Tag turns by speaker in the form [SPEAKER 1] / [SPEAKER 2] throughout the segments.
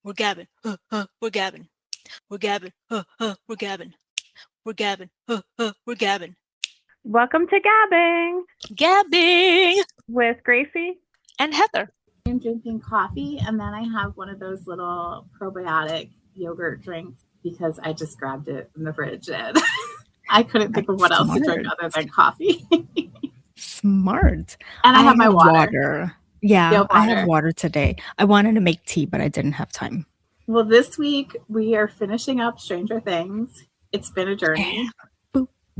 [SPEAKER 1] We're gabbing. We're gabbing. We're gabbing. We're gabbing. We're gabbing. We're gabbing.
[SPEAKER 2] Welcome to Gabbing
[SPEAKER 1] Gabbing
[SPEAKER 2] with Gracie
[SPEAKER 1] and Heather.
[SPEAKER 3] I'm drinking coffee, and then I have one of those little probiotic yogurt drinks because I just grabbed it from the fridge and I couldn't think of what else to drink other than coffee.
[SPEAKER 4] Smart.
[SPEAKER 3] And I have my water.
[SPEAKER 4] Yeah, water. I have water today. I wanted to make tea, but I didn't have time.
[SPEAKER 3] Well, this week we are finishing up Stranger Things. It's been a journey.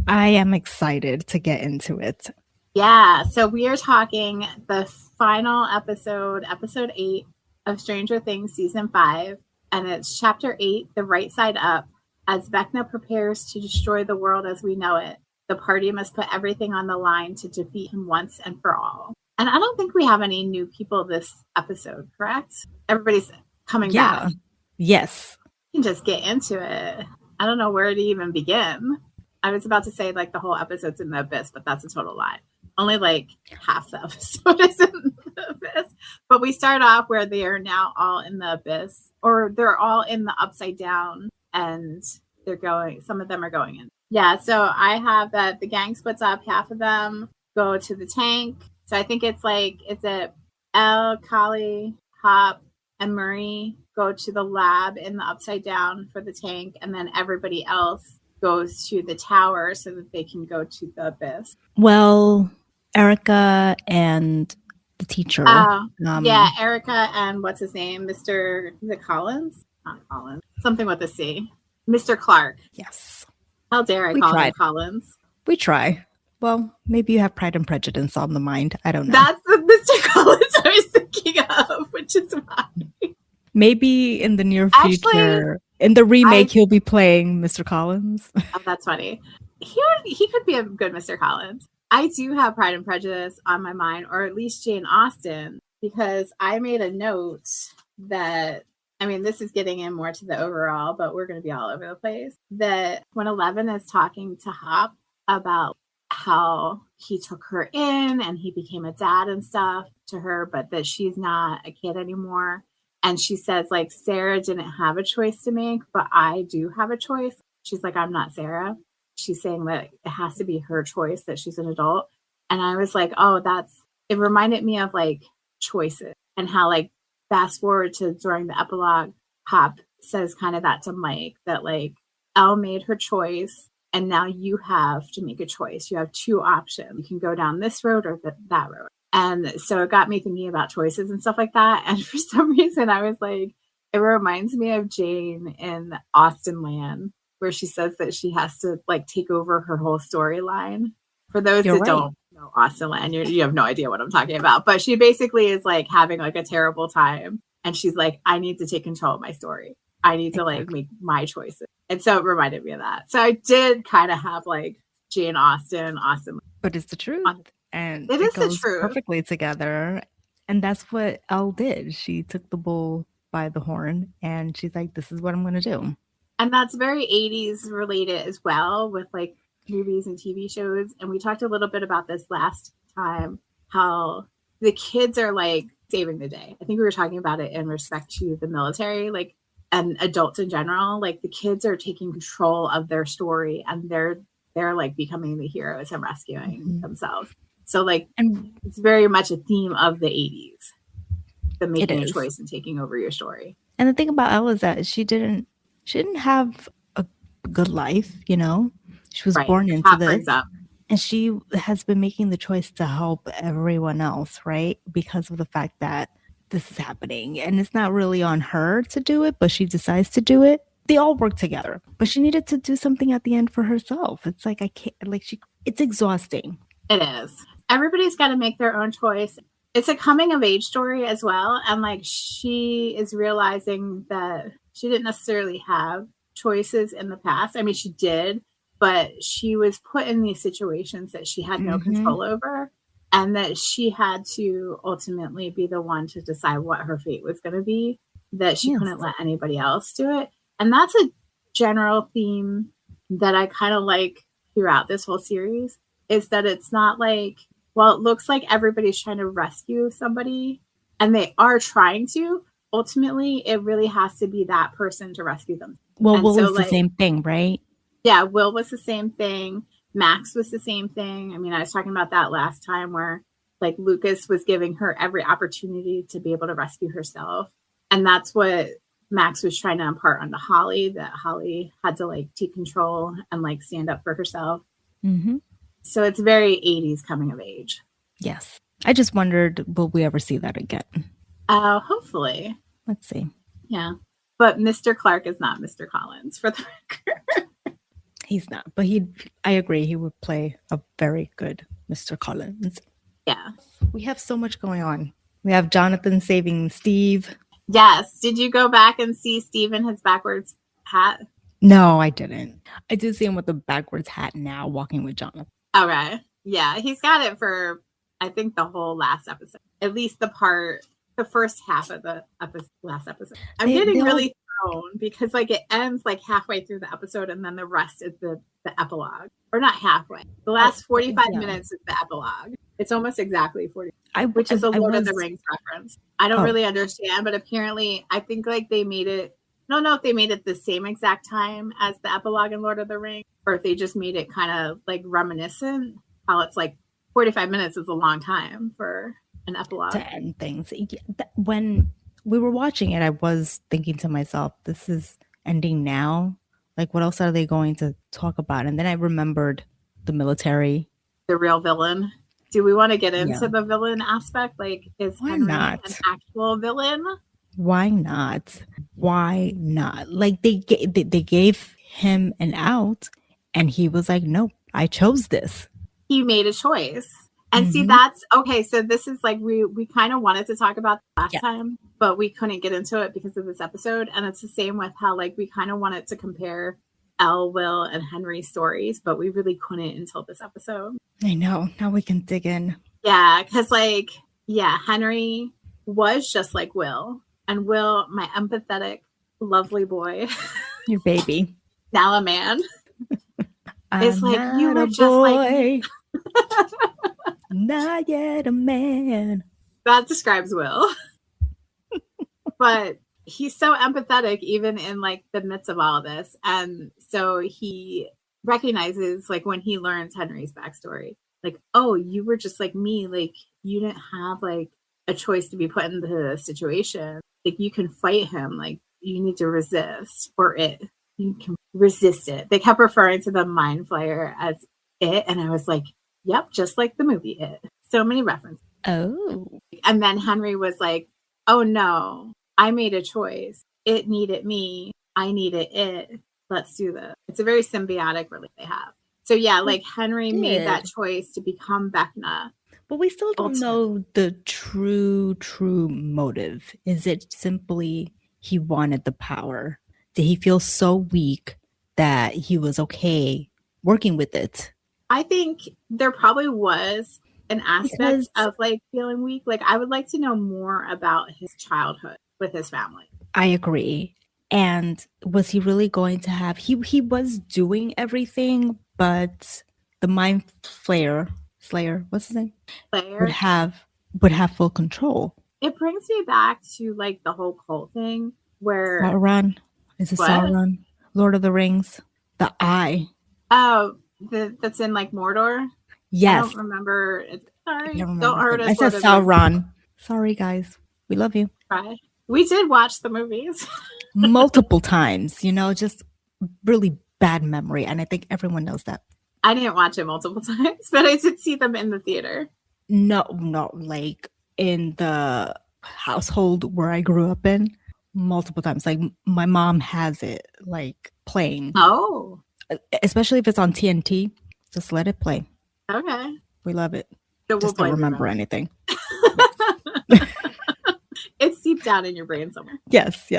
[SPEAKER 4] I am excited to get into it.
[SPEAKER 3] Yeah, so we are talking the final episode 8 of Stranger Things Season 5, and it's Chapter 8, The Right Side Up. As Vecna prepares to destroy the world as we know it, the party must put everything on the line to defeat him once and for all. And I don't think we have any new people this episode, correct? Everybody's coming back.
[SPEAKER 4] Yes.
[SPEAKER 3] We can just get into it. I don't know where to even begin. I was about to say like the whole episode's in the abyss, but that's a total lie. Only like half the episode is in the abyss. But we start off where they are now all in the abyss, or they're all in the upside down, and some of them are going in. Yeah, so I have that the gang splits up, half of them go to the tank. So I think it's Elle, Kali, Hop, and Murray go to the lab in the upside down for the tank, and then everybody else goes to the tower so that they can go to the abyss.
[SPEAKER 4] Well, Erica and the teacher.
[SPEAKER 3] Yeah, Erica and what's his name? Is it Collins? Not Collins. Something with a C. Mr. Clark.
[SPEAKER 4] Yes.
[SPEAKER 3] How dare I call him Collins?
[SPEAKER 4] We try. Well, maybe you have Pride and Prejudice on the mind. I don't know.
[SPEAKER 3] That's the Mr. Collins I was thinking of, which is why.
[SPEAKER 4] Maybe in the near future, in the remake, he'll be playing Mr. Collins.
[SPEAKER 3] Oh, that's funny. He could be a good Mr. Collins. I do have Pride and Prejudice on my mind, or at least Jane Austen, because I made a note that, I mean, this is getting in more to the overall, but we're going to be all over the place, that when 11 is talking to Hop about how he took her in and he became a dad and stuff to her, but that she's not a kid anymore. And she says, like, Sarah didn't have a choice to make, but I do have a choice. She's like, I'm not Sarah. She's saying that it has to be her choice, that she's an adult. And I was like, oh, it reminded me of like choices, and how like fast forward to during the epilogue, Hop says kind of that to Mike, that like Elle made her choice and now you have to make a choice. You have two options. You can go down this road or that road. And so it got me thinking about choices and stuff like that. And for some reason, I was like, it reminds me of Jane in Austen Land, where she says that she has to like take over her whole storyline. For those that don't know Austen Land, you have no idea what I'm talking about. But she basically is like having like a terrible time. And she's like, I need to take control of my story. I need to like make my choices. And so it reminded me of that. So I did kind of have like Jane Austen.
[SPEAKER 4] But it's the truth. And
[SPEAKER 3] it is
[SPEAKER 4] goes
[SPEAKER 3] the truth.
[SPEAKER 4] Perfectly together. And that's what Elle did. She took the bull by the horn and she's like, this is what I'm going to do.
[SPEAKER 3] And that's very 80s related as well, with like movies and TV shows. And we talked a little bit about this last time, how the kids are like saving the day. I think we were talking about it in respect to the military, like, and adults in general. Like the kids are taking control of their story, and they're like becoming the heroes and rescuing themselves. So like, it's very much a theme of the 80s, the making a choice and taking over your story.
[SPEAKER 4] And the thing about Elle is that she didn't have a good life, you know. She was born into this, and she has been making the choice to help everyone else, right? Because of the fact that this is happening, and it's not really on her to do it, but she decides to do it. They all work together, but she needed to do something at the end for herself. It's like, it's exhausting.
[SPEAKER 3] It is. Everybody's got to make their own choice. It's a coming of age story as well. And like, she is realizing that she didn't necessarily have choices in the past. I mean, she did, but she was put in these situations that she had no control over, and that she had to ultimately be the one to decide what her fate was going to be, that she couldn't let anybody else do it. And that's a general theme that I kind of like throughout this whole series, is that it's not like, well, it looks like everybody's trying to rescue somebody, and they are trying to. ultimately it really has to be that person to rescue them.
[SPEAKER 4] Well, Will is the same thing, right?
[SPEAKER 3] Yeah, Will was the same thing. Max was the same thing. I mean, I was talking about that last time where like Lucas was giving her every opportunity to be able to rescue herself. And that's what Max was trying to impart onto Holly, that Holly had to like take control and like stand up for herself.
[SPEAKER 4] Mm-hmm.
[SPEAKER 3] So it's very 80s coming of age.
[SPEAKER 4] Yes. I just wondered, will we ever see that again?
[SPEAKER 3] Hopefully.
[SPEAKER 4] Let's see.
[SPEAKER 3] Yeah. But Mr. Clark is not Mr. Collins, for the record.
[SPEAKER 4] He's not, but I agree, he would play a very good Mr. Collins.
[SPEAKER 3] Yeah.
[SPEAKER 4] We have so much going on. We have Jonathan saving Steve.
[SPEAKER 3] Yes. Did you go back and see Steve in his backwards hat?
[SPEAKER 4] No, I didn't. I did see him with a backwards hat now, walking with Jonathan.
[SPEAKER 3] Okay. Yeah, he's got it for, I think, the whole last episode. At least the first half of the last episode. I'm getting really thrown because like it ends like halfway through the episode and then the rest is the epilogue. Or not halfway. The last 45 minutes is the epilogue. It's almost exactly 40, which is a Lord of the Rings reference. I don't really understand, but apparently I think like they made it, I don't know if they made it the same exact time as the epilogue in Lord of the Rings, or if they just made it kind of like reminiscent, how it's like 45 minutes is a long time for an epilogue.
[SPEAKER 4] To end things. When we were watching it, I was thinking to myself, this is ending now. Like, what else are they going to talk about? And then I remembered the military.
[SPEAKER 3] The real villain. Do we want to get into the villain aspect? Like, is Henry an actual villain?
[SPEAKER 4] Why not? Why not? Like, they gave him an out, and he was like, nope, I chose this.
[SPEAKER 3] He made a choice. And see, that's okay. So this is like, we kind of wanted to talk about last time, but we couldn't get into it because of this episode. And it's the same with how like we kind of wanted to compare Elle, Will, and Henry's stories, but we really couldn't until this episode.
[SPEAKER 4] I know. Now we can dig in.
[SPEAKER 3] Yeah, because like, yeah, Henry was just like Will. And Will, my empathetic, lovely boy.
[SPEAKER 4] Your baby.
[SPEAKER 3] Now a man. It's like, you were just like me.
[SPEAKER 4] Not yet a man.
[SPEAKER 3] That describes Will. But he's so empathetic even in like the midst of all of this. And so he recognizes like when he learns Henry's backstory, like, oh, you were just like me. Like you didn't have like a choice to be put in the situation. Like you can fight him. Like you need to resist you can resist it. They kept referring to the mind flayer as it. And I was like, yep, just like the movie It. So many references.
[SPEAKER 4] Oh.
[SPEAKER 3] And then Henry was like, oh no, I made a choice. It needed me. I needed it. Let's do this. It's a very symbiotic relationship they have. So yeah, like Henry made that choice to become Vecna.
[SPEAKER 4] But we still don't know the true motive. Is it simply he wanted the power? Did he feel so weak that he was okay working with it?
[SPEAKER 3] I think there probably was an aspect of like feeling weak. Like I would like to know more about his childhood with his family.
[SPEAKER 4] I agree. And was he really going to have he was doing everything, but the mind Slayer, what's his name?
[SPEAKER 3] Slayer
[SPEAKER 4] would have full control.
[SPEAKER 3] It brings me back to like the whole cult thing where
[SPEAKER 4] Sauron. Is it Sauron? Lord of the Rings. The Eye.
[SPEAKER 3] Oh, that's in like Mordor?
[SPEAKER 4] Yes.
[SPEAKER 3] I don't remember. Sorry. Don't hurt us.
[SPEAKER 4] I said Sauron. Sorry, guys. We love you.
[SPEAKER 3] Right. We did watch the movies.
[SPEAKER 4] Multiple times, just really bad memory. And I think everyone knows that.
[SPEAKER 3] I didn't watch it multiple times, but I did see them in the theater.
[SPEAKER 4] No, like in the household where I grew up in, multiple times. Like my mom has it like playing.
[SPEAKER 3] Oh.
[SPEAKER 4] Especially if it's on TNT, just let it play.
[SPEAKER 3] Okay.
[SPEAKER 4] We love it.
[SPEAKER 3] So
[SPEAKER 4] just don't remember anything.
[SPEAKER 3] It's deep down in your brain somewhere.
[SPEAKER 4] Yes.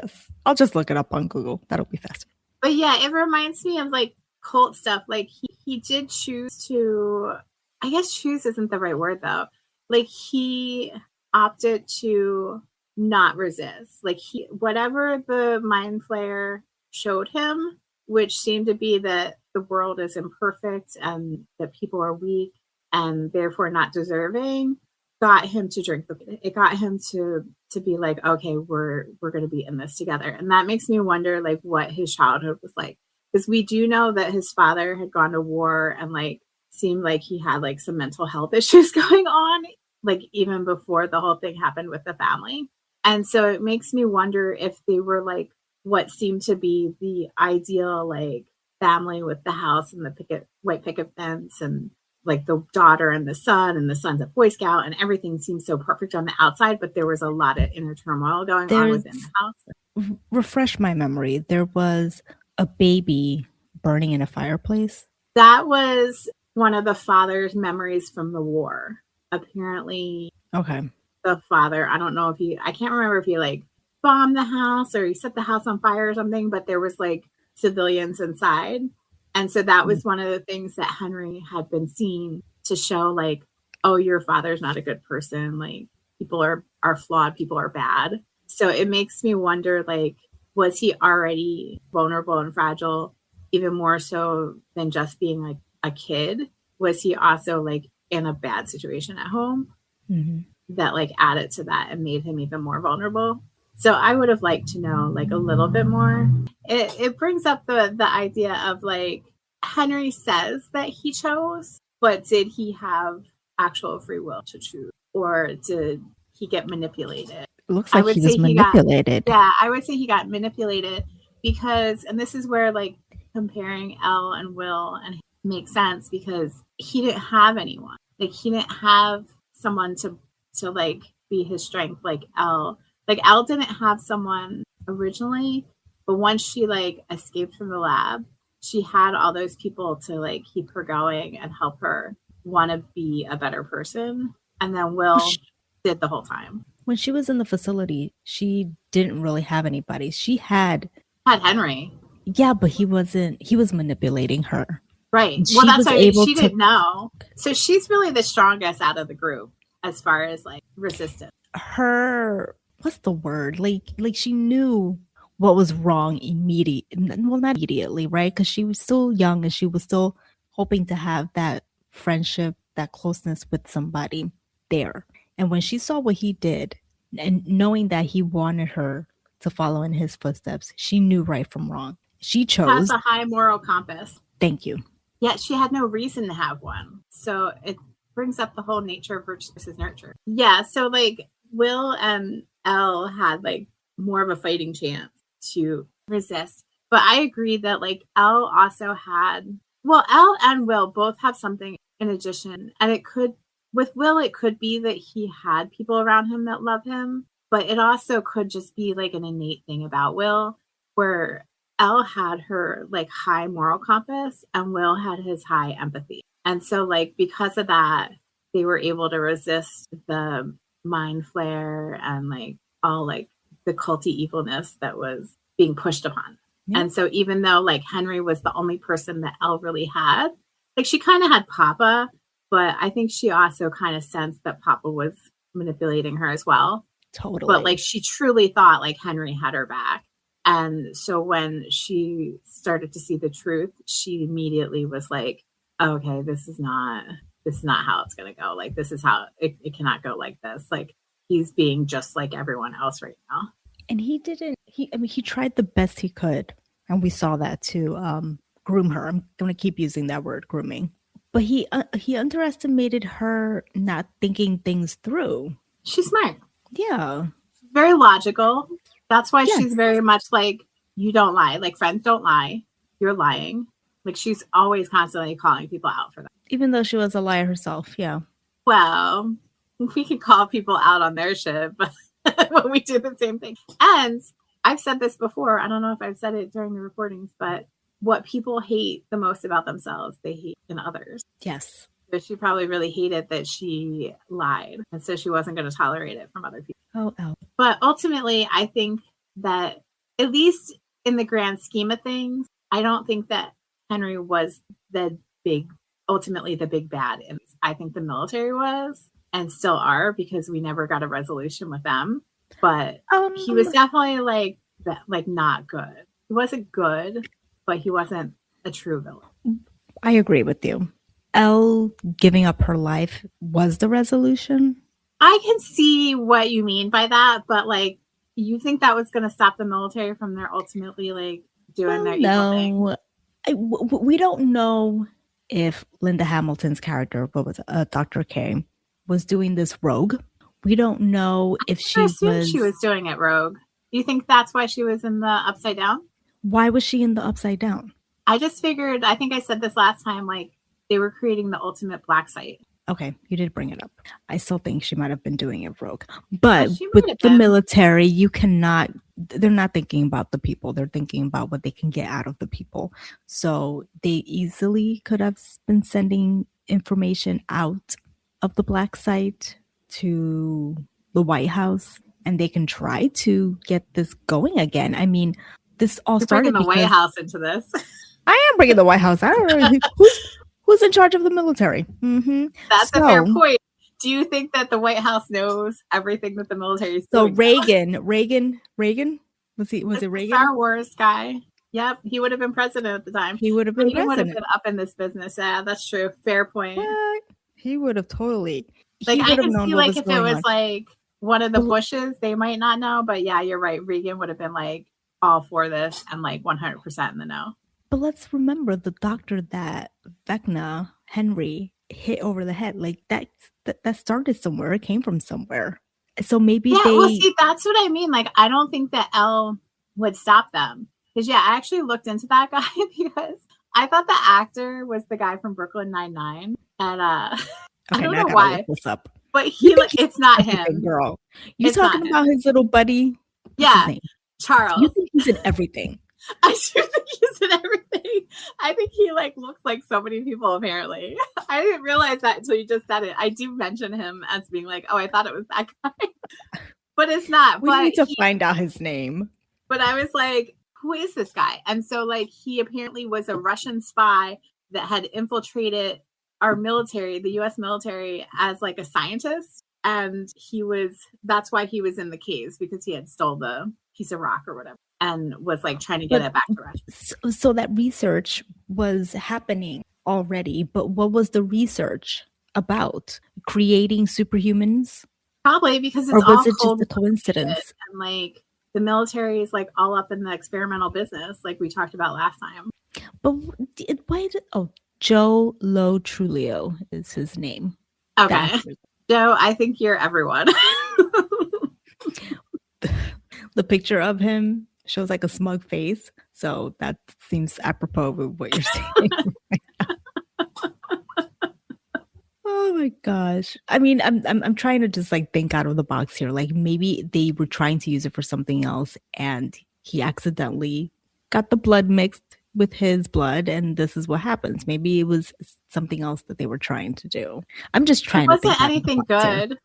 [SPEAKER 4] I'll just look it up on Google. That'll be faster.
[SPEAKER 3] But yeah, it reminds me of like cult stuff. Like he did choose to, I guess choose isn't the right word though. Like he opted to not resist. Like whatever the mind flayer showed him, which seemed to be that the world is imperfect and that people are weak and therefore not deserving. got him to drink it got him to be like, okay, we're going to be in this together. And that makes me wonder like what his childhood was like, because we do know that his father had gone to war and like seemed like he had like some mental health issues going on, like even before the whole thing happened with the family. And so it makes me wonder if they were like what seemed to be the ideal like family with the house and the white picket fence and like the daughter and the son's a Boy Scout and everything seems so perfect on the outside, but there was a lot of inner turmoil going on within the house.
[SPEAKER 4] Refresh my memory. There was a baby burning in a fireplace.
[SPEAKER 3] That was one of the father's memories from the war. Apparently,
[SPEAKER 4] okay.
[SPEAKER 3] The father, I don't know if I can't remember if he like bombed the house or he set the house on fire or something, but there was like civilians inside. And so that was one of the things that Henry had been seen to show like, oh, your father's not a good person. Like people are flawed. People are bad. So it makes me wonder, like, was he already vulnerable and fragile, even more so than just being like a kid? Was he also like in a bad situation at home that like added to that and made him even more vulnerable? So I would have liked to know like a little bit more. It brings up the idea of like Henry says that he chose, but did he have actual free will to choose, or did he get manipulated?
[SPEAKER 4] It looks like he was manipulated.
[SPEAKER 3] I would say he got manipulated because, and this is where like comparing Elle and Will and makes sense, because he didn't have anyone. Like he didn't have someone to like be his strength like Elle. Like Elle didn't have someone originally, but once she like escaped from the lab, she had all those people to like keep her going and help her want to be a better person. And then Will did the whole time.
[SPEAKER 4] When she was in the facility, she didn't really have anybody. She had
[SPEAKER 3] Henry.
[SPEAKER 4] Yeah, but he was manipulating her.
[SPEAKER 3] Right. Well, that's why she didn't know. So she's really the strongest out of the group as far as like resistance.
[SPEAKER 4] What's the word? Like she knew what was wrong not immediately, right? Because she was still young and she was still hoping to have that friendship, that closeness with somebody there. And when she saw what he did, and knowing that he wanted her to follow in his footsteps, she knew right from wrong. She chose.
[SPEAKER 3] Has a high moral compass.
[SPEAKER 4] Thank you.
[SPEAKER 3] Yet she had no reason to have one. So it brings up the whole nature of versus nurture. Yeah. So like Will and Elle had like more of a fighting chance to resist. But I agree that like Elle also had, well, Elle and Will both have something in addition. And with Will, it could be that he had people around him that love him, but it also could just be like an innate thing about Will, where Elle had her like high moral compass and Will had his high empathy. And so like because of that, they were able to resist the mind flare and like all like the culty evilness that was being pushed upon. Yeah. And so even though like Henry was the only person that Elle really had, like she kind of had Papa, but I think she also kind of sensed that Papa was manipulating her as well.
[SPEAKER 4] Totally.
[SPEAKER 3] But like she truly thought like Henry had her back. And so when she started to see the truth, she immediately was like, okay, this is not how it's going to go. Like, this is how it cannot go like this. Like, he's being just like everyone else right now.
[SPEAKER 4] And he tried the best he could. And we saw that to groom her. I'm going to keep using that word, grooming. But he underestimated her not thinking things through.
[SPEAKER 3] She's smart.
[SPEAKER 4] Yeah.
[SPEAKER 3] Very logical. That's why she's very much like, you don't lie. Like, friends don't lie. You're lying. Like, she's always constantly calling people out for that.
[SPEAKER 4] Even though she was a liar herself, yeah.
[SPEAKER 3] Well, we could call people out on their shit, but when we do the same thing. And I've said this before. I don't know if I've said it during the recordings, but what people hate the most about themselves, they hate in others.
[SPEAKER 4] Yes.
[SPEAKER 3] So she probably really hated that she lied. And so she wasn't going to tolerate it from other people.
[SPEAKER 4] Oh.
[SPEAKER 3] But ultimately, I think that at least in the grand scheme of things, I don't think that Henry was ultimately the big bad. And I think the military was and still are, because we never got a resolution with them. But he was definitely like not good. He wasn't good, but he wasn't a true villain.
[SPEAKER 4] I agree with you. Elle giving up her life was the resolution.
[SPEAKER 3] I can see what you mean by that, but like, you think that was going to stop the military from their ultimately like doing their evil thing?
[SPEAKER 4] We don't know if Linda Hamilton's character, what was Dr. K, was doing this rogue. We don't know if she
[SPEAKER 3] was doing it rogue. Do you think that's why she was in the Upside Down?
[SPEAKER 4] Why was she in the Upside Down?
[SPEAKER 3] I just figured, I think I said this last time, like they were creating the ultimate black site.
[SPEAKER 4] Okay, you did bring it up. I still think she might have been doing it rogue. But with the military, you cannot, they're not thinking about the people. They're thinking about what they can get out of the people. So they easily could have been sending information out of the black site to the White House, and they can try to get this going again. I mean, this all started
[SPEAKER 3] bringing the White House into this.
[SPEAKER 4] I am bringing the White House. I don't know who's in charge of the military. Mm-hmm.
[SPEAKER 3] That's a fair point. Do you think that the White House knows everything that the military is doing?
[SPEAKER 4] So Reagan, was it Reagan?
[SPEAKER 3] Star Wars guy. Yep, he would have been president at the time.
[SPEAKER 4] He would have been president.
[SPEAKER 3] He would have been up in this business. Yeah, that's true. Fair point.
[SPEAKER 4] What? He would have totally.
[SPEAKER 3] Like I can see, like if it was like one of the Bushes, they might not know. But yeah, you're right. Reagan would have been like all for this and like 100% in the know.
[SPEAKER 4] But let's remember the doctor that Vecna Henry hit over the head. Like that started somewhere. It came from somewhere. So maybe
[SPEAKER 3] well, see, that's what I mean. Like, I don't think that Elle would stop them. Because I actually looked into that guy because I thought the actor was the guy from Brooklyn Nine-Nine, and I don't know why.
[SPEAKER 4] Look this up.
[SPEAKER 3] But it's not him,
[SPEAKER 4] girl. You talking about his little buddy?
[SPEAKER 3] Yeah, Charles.
[SPEAKER 4] You think he's in everything?
[SPEAKER 3] I do think he's in everything. I think he like looks like so many people. Apparently, I didn't realize that until you just said it. I do mention him as being like, oh, I thought it was that guy, but it's not.
[SPEAKER 4] We need to find out his name.
[SPEAKER 3] But I was like, who is this guy? And so like he apparently was a Russian spy that had infiltrated our military, the U.S. military, as like a scientist, and that's why he was in the caves, because he had stole the piece of rock or whatever and was like trying to get it back to Russia.
[SPEAKER 4] So that research was happening already, but what was the research about? Creating superhumans?
[SPEAKER 3] Probably because it's
[SPEAKER 4] all just a coincidence.
[SPEAKER 3] And like the military is like all up in the experimental business, like we talked about last time.
[SPEAKER 4] But Joe Lo Truglio is his name.
[SPEAKER 3] Okay. Joe, I think you're everyone.
[SPEAKER 4] The picture of him shows like a smug face, so that seems apropos with what you're saying. Oh my gosh! I mean, I'm trying to just like think out of the box here. Like maybe they were trying to use it for something else, and he accidentally got the blood mixed with his blood, and this is what happens. Maybe it was something else that they were trying to do. I'm just trying to think.
[SPEAKER 3] It wasn't anything good.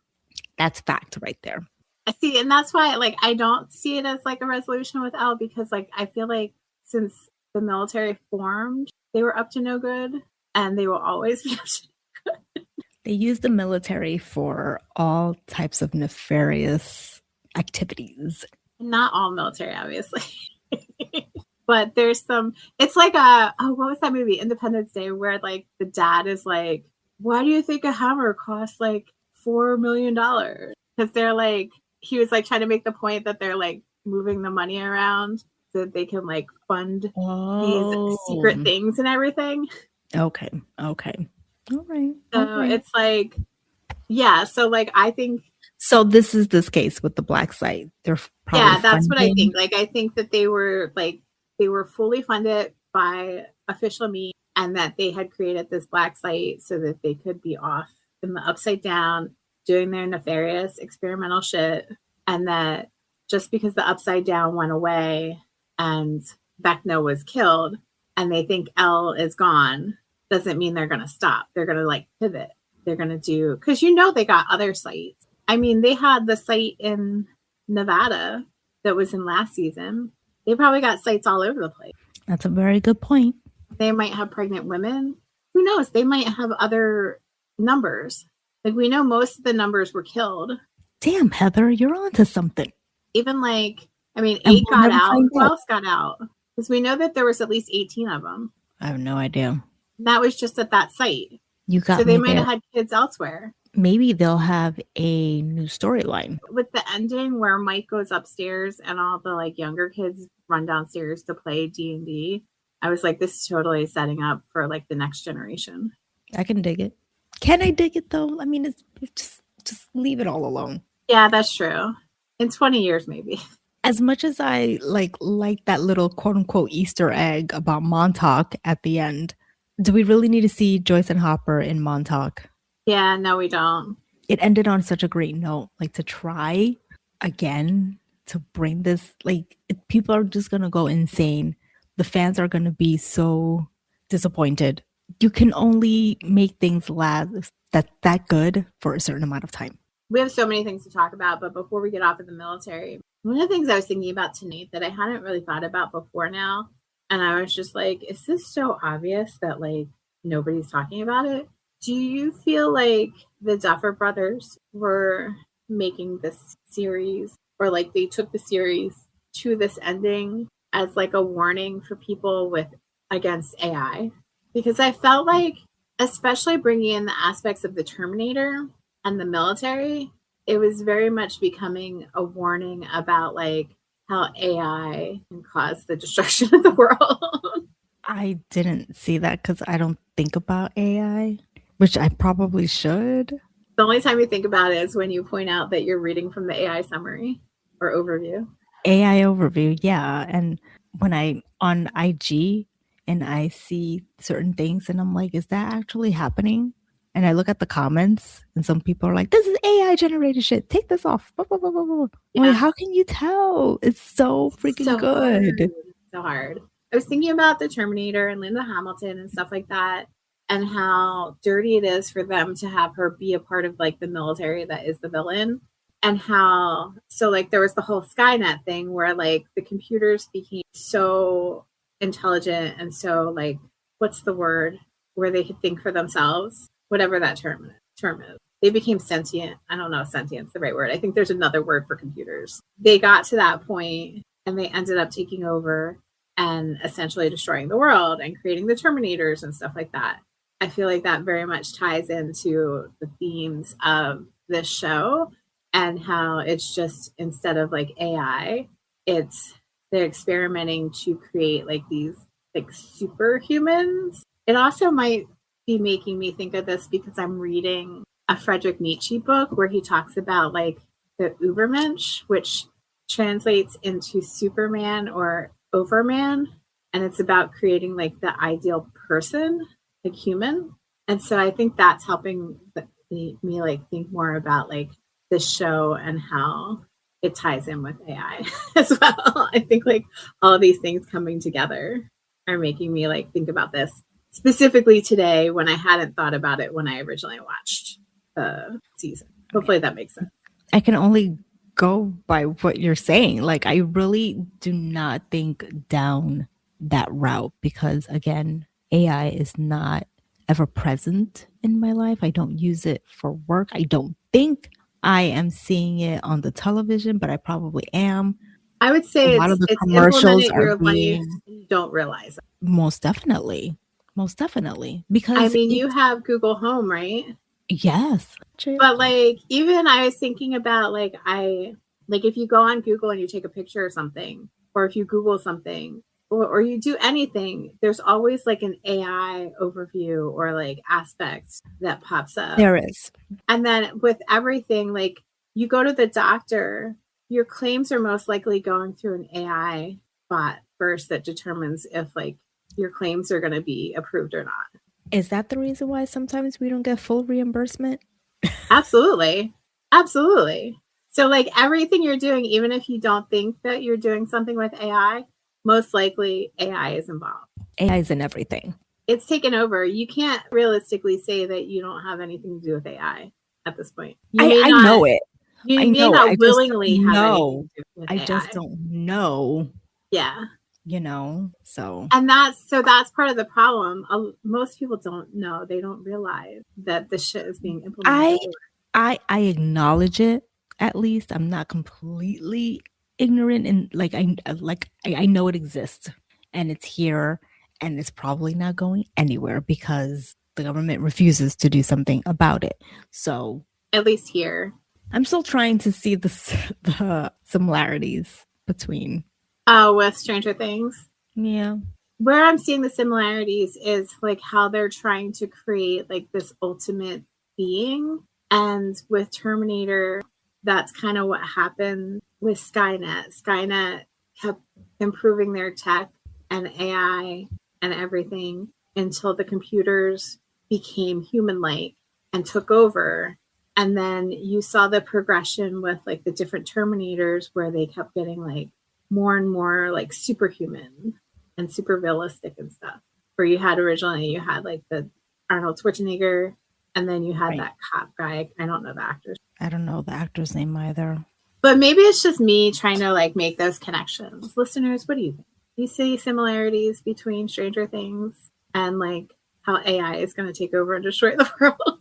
[SPEAKER 4] That's fact right there.
[SPEAKER 3] I see, and that's why like I don't see it as like a resolution with Elle, because like I feel like since the military formed, they were up to no good, and they will always be up to no good.
[SPEAKER 4] They use the military for all types of nefarious activities.
[SPEAKER 3] Not all military, obviously. But there's some, it's like what was that movie, Independence Day, where like the dad is like, why do you think a hammer costs like $4 million? Because they're like, he was like trying to make the point that they're like moving the money around so that they can like fund these secret things and everything.
[SPEAKER 4] Okay. All right.
[SPEAKER 3] So it's like, yeah. So like, I think.
[SPEAKER 4] So this is this case with the black site. They're probably
[SPEAKER 3] that's what I think. Like, I think that they were fully funded by official means, and that they had created this black site so that they could be off in the Upside Down doing their nefarious experimental shit, and that just because the Upside Down went away and Vecna was killed and they think Elle is gone doesn't mean they're going to stop. They're going to like pivot. They're going to do, because they got other sites. I mean, they had the site in Nevada that was in last season. They probably got sites all over the place.
[SPEAKER 4] That's a very good point.
[SPEAKER 3] They might have pregnant women. Who knows? They might have other numbers. Like, we know most of the numbers were killed.
[SPEAKER 4] Damn, Heather, you're onto something.
[SPEAKER 3] Even 8 got out. Who else got out? Because we know that there was at least 18 of them.
[SPEAKER 4] I have no idea.
[SPEAKER 3] And that was just at that site.
[SPEAKER 4] You got
[SPEAKER 3] so they
[SPEAKER 4] me
[SPEAKER 3] might
[SPEAKER 4] there.
[SPEAKER 3] have had kids elsewhere.
[SPEAKER 4] maybe they'll have a new storyline.
[SPEAKER 3] With the ending where Mike goes upstairs and all the like younger kids run downstairs to play D&D, I was like, this is totally setting up for like the next generation.
[SPEAKER 4] I can dig it. Can I dig it though? I mean, it's just leave it all alone.
[SPEAKER 3] Yeah, that's true. In 20 years, maybe.
[SPEAKER 4] As much as I like that little quote unquote Easter egg about Montauk at the end, do we really need to see Joyce and Hopper in Montauk?
[SPEAKER 3] Yeah, no, we don't.
[SPEAKER 4] It ended on such a great note. Like, to try again to bring this, like, people are just gonna go insane. The fans are gonna be so disappointed. You can only make things last that good for a certain amount of time.
[SPEAKER 3] We have so many things to talk about, but before we get off of the military, one of the things I was thinking about tonight that I hadn't really thought about before now, and I was just like, is this so obvious that like nobody's talking about it? Do you feel like the Duffer Brothers were making this series, or like they took the series to this ending as like a warning for people against AI? Because I felt like, especially bringing in the aspects of the Terminator and the military, it was very much becoming a warning about like how AI can cause the destruction of the world.
[SPEAKER 4] I didn't see that because I don't think about AI, which I probably should.
[SPEAKER 3] The only time you think about it is when you point out that you're reading from the AI summary or overview.
[SPEAKER 4] AI overview, yeah. And when I on IG and I see certain things and I'm like, is that actually happening? And I look at the comments and some people are like, this is AI generated shit. Take this off. Blah, blah, blah, blah, blah. Yeah. Like, how can you tell? It's so freaking good.
[SPEAKER 3] So hard. I was thinking about the Terminator and Linda Hamilton and stuff like that, and how dirty it is for them to have her be a part of like the military that is the villain. And how, so like there was the whole Skynet thing where like the computers became so intelligent and so like, what's the word, where they could think for themselves, whatever that term is. They became sentient. I don't know if sentient's the right word. I think there's another word for computers. They got to that point and they ended up taking over and essentially destroying the world and creating the Terminators and stuff like that. I feel like that very much ties into the themes of this show, and how it's just, instead of like AI, they're experimenting to create like these like superhumans. It also might be making me think of this because I'm reading a Friedrich Nietzsche book where he talks about like the Übermensch, which translates into Superman or Overman. And it's about creating like the ideal person, like human. And so I think that's helping me like think more about like this show and how it ties in with AI as well. I think like all these things coming together are making me like think about this specifically today when I hadn't thought about it when I originally watched the season. Hopefully that makes sense.
[SPEAKER 4] I can only go by what you're saying. Like, I really do not think down that route because, again, AI is not ever present in my life. I don't use it for work. I don't think I am seeing it on the television, but I probably am.
[SPEAKER 3] I would say
[SPEAKER 4] a lot of the commercials are being,
[SPEAKER 3] you don't realize it.
[SPEAKER 4] Most definitely. Because
[SPEAKER 3] I mean, you have Google Home, right?
[SPEAKER 4] Yes.
[SPEAKER 3] But like, even I was thinking about like, if you go on Google and you take a picture or something, or if you Google something, or you do anything, there's always like an AI overview or like aspect that pops up.
[SPEAKER 4] There is.
[SPEAKER 3] And then with everything, like you go to the doctor, your claims are most likely going through an AI bot first that determines if like your claims are going to be approved or not.
[SPEAKER 4] Is that the reason why sometimes we don't get full reimbursement?
[SPEAKER 3] Absolutely. So like everything you're doing, even if you don't think that you're doing something with AI, most likely AI is involved.
[SPEAKER 4] AI is in everything.
[SPEAKER 3] It's taken over. You can't realistically say that you don't have anything to do with AI at this point.
[SPEAKER 4] I know it.
[SPEAKER 3] You may not willingly have
[SPEAKER 4] anything
[SPEAKER 3] to do with
[SPEAKER 4] AI.
[SPEAKER 3] I
[SPEAKER 4] just don't know.
[SPEAKER 3] Yeah.
[SPEAKER 4] So.
[SPEAKER 3] And that's part of the problem. Most people don't know. They don't realize that this shit is being implemented.
[SPEAKER 4] I acknowledge it. At least I'm not completely ignorant, and I know it exists and it's here and it's probably not going anywhere because the government refuses to do something about it. So
[SPEAKER 3] at least here,
[SPEAKER 4] I'm still trying to see the similarities between.
[SPEAKER 3] With Stranger Things.
[SPEAKER 4] Yeah.
[SPEAKER 3] Where I'm seeing the similarities is like how they're trying to create like this ultimate being. And with Terminator, that's kind of what happened with Skynet. Skynet kept improving their tech and AI and everything until the computers became human-like and took over. And then you saw the progression with like the different Terminators where they kept getting like more and more like superhuman and super realistic and stuff. Where you had originally, you had like the Arnold Schwarzenegger, and then you had that cop guy. I don't know the actors.
[SPEAKER 4] I don't know the actor's name either.
[SPEAKER 3] But maybe it's just me trying to like make those connections. Listeners, what do you think? Do you see similarities between Stranger Things and like how AI is going to take over and destroy the world?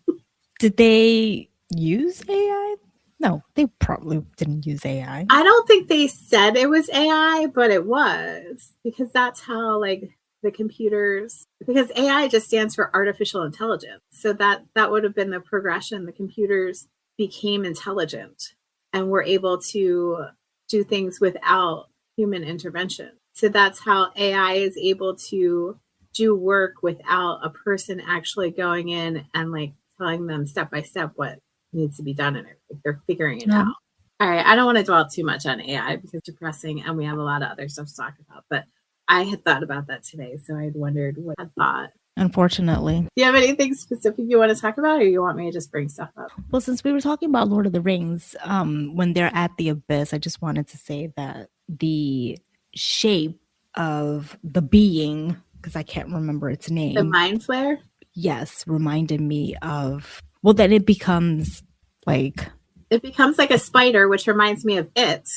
[SPEAKER 4] Did they use AI? No, they probably didn't use AI.
[SPEAKER 3] I don't think they said it was AI, but it was, because that's how like the computers, because AI just stands for artificial intelligence. So that would have been the progression. The computers became intelligent and were able to do things without human intervention. So that's how AI is able to do work without a person actually going in and like telling them step by step what needs to be done, and they're figuring it out. All right, I don't want to dwell too much on AI because it's depressing and we have a lot of other stuff to talk about, but I had thought about that today, so I wondered what I thought.
[SPEAKER 4] Unfortunately.
[SPEAKER 3] Do you have anything specific you want to talk about, or you want me to just bring stuff up?
[SPEAKER 4] Well, since we were talking about Lord of the Rings, when they're at the abyss, I just wanted to say that the shape of the being, because I can't remember its name.
[SPEAKER 3] The Mind Flare?
[SPEAKER 4] Yes, reminded me of, well, then it becomes like...
[SPEAKER 3] It becomes like a spider, which reminds me of It.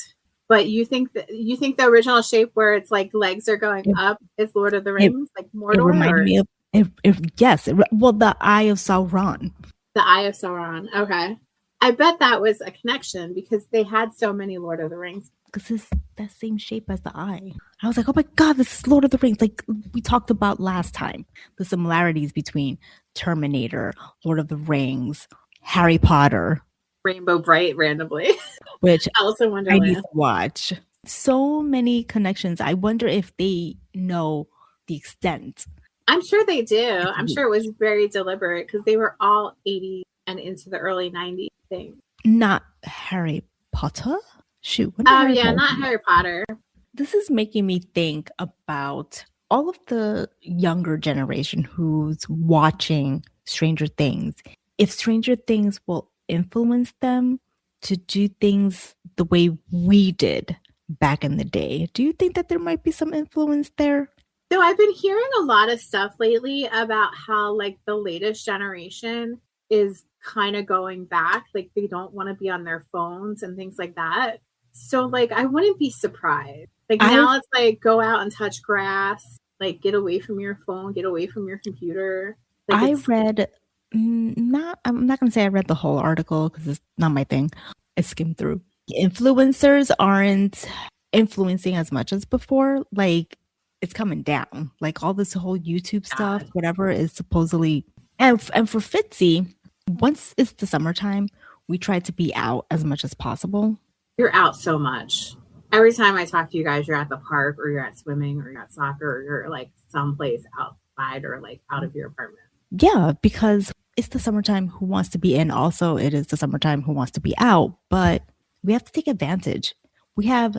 [SPEAKER 3] But you think the original shape where it's like legs are going up is Lord of the Rings, like Mordor?
[SPEAKER 4] It reminded me of well, the Eye of Sauron.
[SPEAKER 3] The Eye of Sauron. Okay, I bet that was a connection because they had so many Lord of the Rings.
[SPEAKER 4] Because it's that same shape as the eye. I was like, oh my God, this is Lord of the Rings. Like we talked about last time, the similarities between Terminator, Lord of the Rings, Harry Potter.
[SPEAKER 3] Rainbow Bright randomly.
[SPEAKER 4] Which
[SPEAKER 3] Alice in Wonderland.
[SPEAKER 4] I need to watch. So many connections. I wonder if they know the extent.
[SPEAKER 3] I'm sure they do. I'm sure it was very deliberate because they were all 80s and into the early 90s things.
[SPEAKER 4] Not Harry Potter? Shoot.
[SPEAKER 3] Oh, yeah, not Harry Potter.
[SPEAKER 4] This is making me think about all of the younger generation who's watching Stranger Things. If Stranger Things will influence them to do things the way we did back in the day, do you think that there might be some influence there?
[SPEAKER 3] So I've been hearing a lot of stuff lately about how like the latest generation is kind of going back. Like they don't want to be on their phones and things like that. So like I wouldn't be surprised. Like now it's like go out and touch grass, like get away from your phone, get away from your computer. Like
[SPEAKER 4] I read I'm not going to say I read the whole article because it's not my thing. I skimmed through. Influencers aren't influencing as much as before. Like it's coming down. Like all this whole YouTube stuff, whatever is supposedly. And for Fitzy, once it's the summertime, we try to be out as much as possible.
[SPEAKER 3] You're out so much. Every time I talk to you guys, you're at the park or you're at swimming or you're at soccer or you're like someplace outside or like out of your apartment.
[SPEAKER 4] Yeah, because it's the summertime. Who wants to be in? Also, it is the summertime. Who wants to be out? But we have to take advantage. We have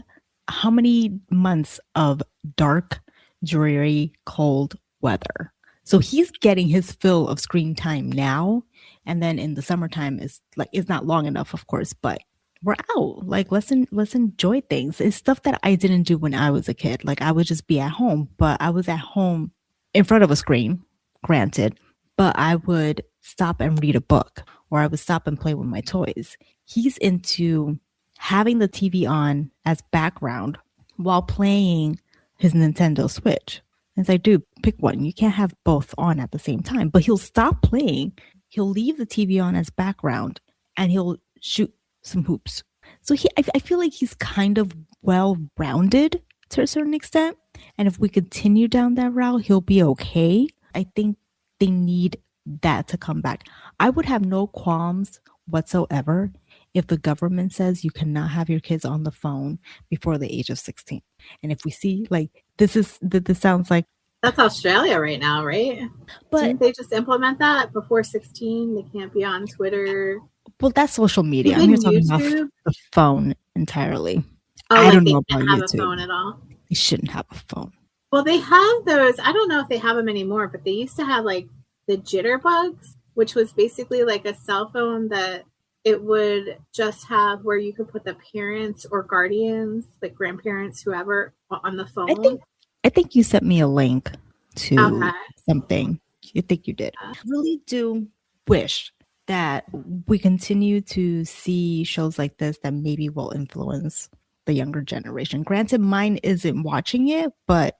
[SPEAKER 4] how many months of dark, dreary, cold weather? So he's getting his fill of screen time now. And then in the summertime, it's not long enough, of course, but we're out. Like, let's enjoy things. It's stuff that I didn't do when I was a kid. Like, I would just be at home, but I was at home in front of a screen, granted, but I would stop and read a book, or I would stop and play with my toys. He's into having the TV on as background while playing his Nintendo Switch. It's like, dude, pick one. You can't have both on at the same time. But he'll stop playing. He'll leave the TV on as background, and he'll shoot some hoops. So I feel like he's kind of well-rounded to a certain extent. And if we continue down that route, he'll be okay. I think they need that to come back. I would have no qualms whatsoever if the government says you cannot have your kids on the phone before the age of 16. And if we see like this sounds like
[SPEAKER 3] that's Australia right now, right?
[SPEAKER 4] But
[SPEAKER 3] didn't they just implement that before 16? They can't be on Twitter.
[SPEAKER 4] Well, that's social media.
[SPEAKER 3] Even
[SPEAKER 4] I'm here talking about
[SPEAKER 3] YouTube?
[SPEAKER 4] the phone entirely.
[SPEAKER 3] Oh,
[SPEAKER 4] I
[SPEAKER 3] like
[SPEAKER 4] don't
[SPEAKER 3] they
[SPEAKER 4] know
[SPEAKER 3] can't
[SPEAKER 4] about
[SPEAKER 3] have a
[SPEAKER 4] YouTube.
[SPEAKER 3] phone at all.
[SPEAKER 4] They shouldn't have a phone.
[SPEAKER 3] Well, they have those. I don't know if they have them anymore, but they used to have like the jitterbugs, which was basically like a cell phone that it would just have where you could put the parents or guardians, like grandparents, whoever, on the phone.
[SPEAKER 4] I think you sent me a link to something. I think you did. I really do wish that we continue to see shows like this that maybe will influence the younger generation. Granted, mine isn't watching it, but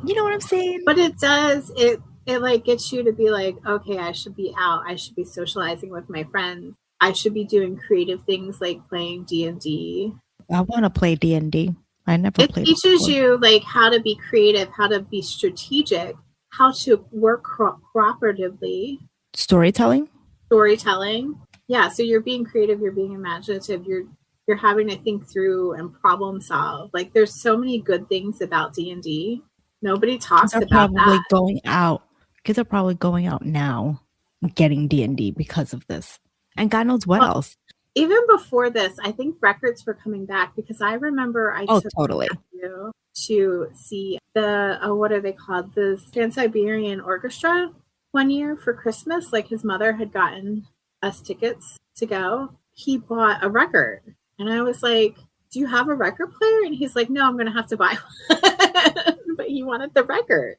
[SPEAKER 4] you know what I'm saying?
[SPEAKER 3] But it does. It like gets you to be like, okay, I should be out. I should be socializing with my friends. I should be doing creative things like playing D&D.
[SPEAKER 4] I want to play D&D. I never played.
[SPEAKER 3] It teaches you like how to be creative, how to be strategic, how to work cooperatively.
[SPEAKER 4] Storytelling.
[SPEAKER 3] Yeah, so you're being creative, you're being imaginative, you're having to think through and problem solve. Like there's so many good things about D&D. Nobody talks about that.
[SPEAKER 4] Kids are probably going out now getting D&D because of this. And God knows what else.
[SPEAKER 3] Even before this, I think records were coming back because I remember I took Matthew to see the, what are they called? The Trans-Siberian Orchestra one year for Christmas. Like his mother had gotten us tickets to go. He bought a record. And I was like, do you have a record player? And he's like, no, I'm going to have to buy one. But he wanted the record.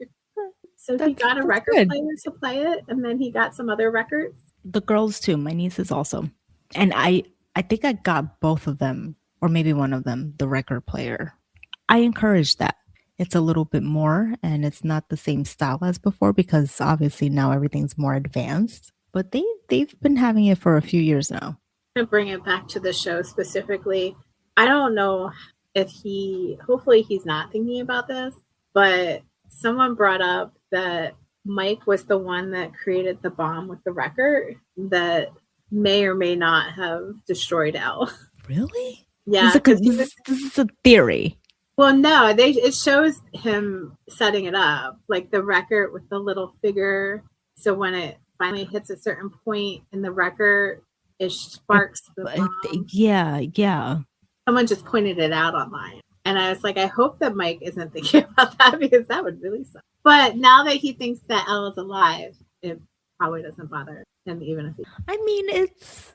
[SPEAKER 3] So he got a record player to play it. And then he got some other records.
[SPEAKER 4] The girls too. My nieces also. And I think I got both of them, or maybe one of them, the record player. I encourage that. It's a little bit more, and it's not the same style as before because obviously now everything's more advanced. But they've been having it for a few years now.
[SPEAKER 3] I'm going to bring it back to the show specifically. I don't know if hopefully he's not thinking about this, but someone brought up that Mike was the one that created the bomb with the record that may or may not have destroyed Elle.
[SPEAKER 4] Really?
[SPEAKER 3] Yeah.
[SPEAKER 4] This is a theory.
[SPEAKER 3] Well, no, it shows him setting it up, like the record with the little figure. So when it finally hits a certain point in the record, it sparks the bomb.
[SPEAKER 4] Yeah.
[SPEAKER 3] Someone just pointed it out online. And I was like, I hope that Mike isn't thinking about that because that would really suck. But now that he thinks that Elle is alive, it probably doesn't bother him even if he...
[SPEAKER 4] I mean, it's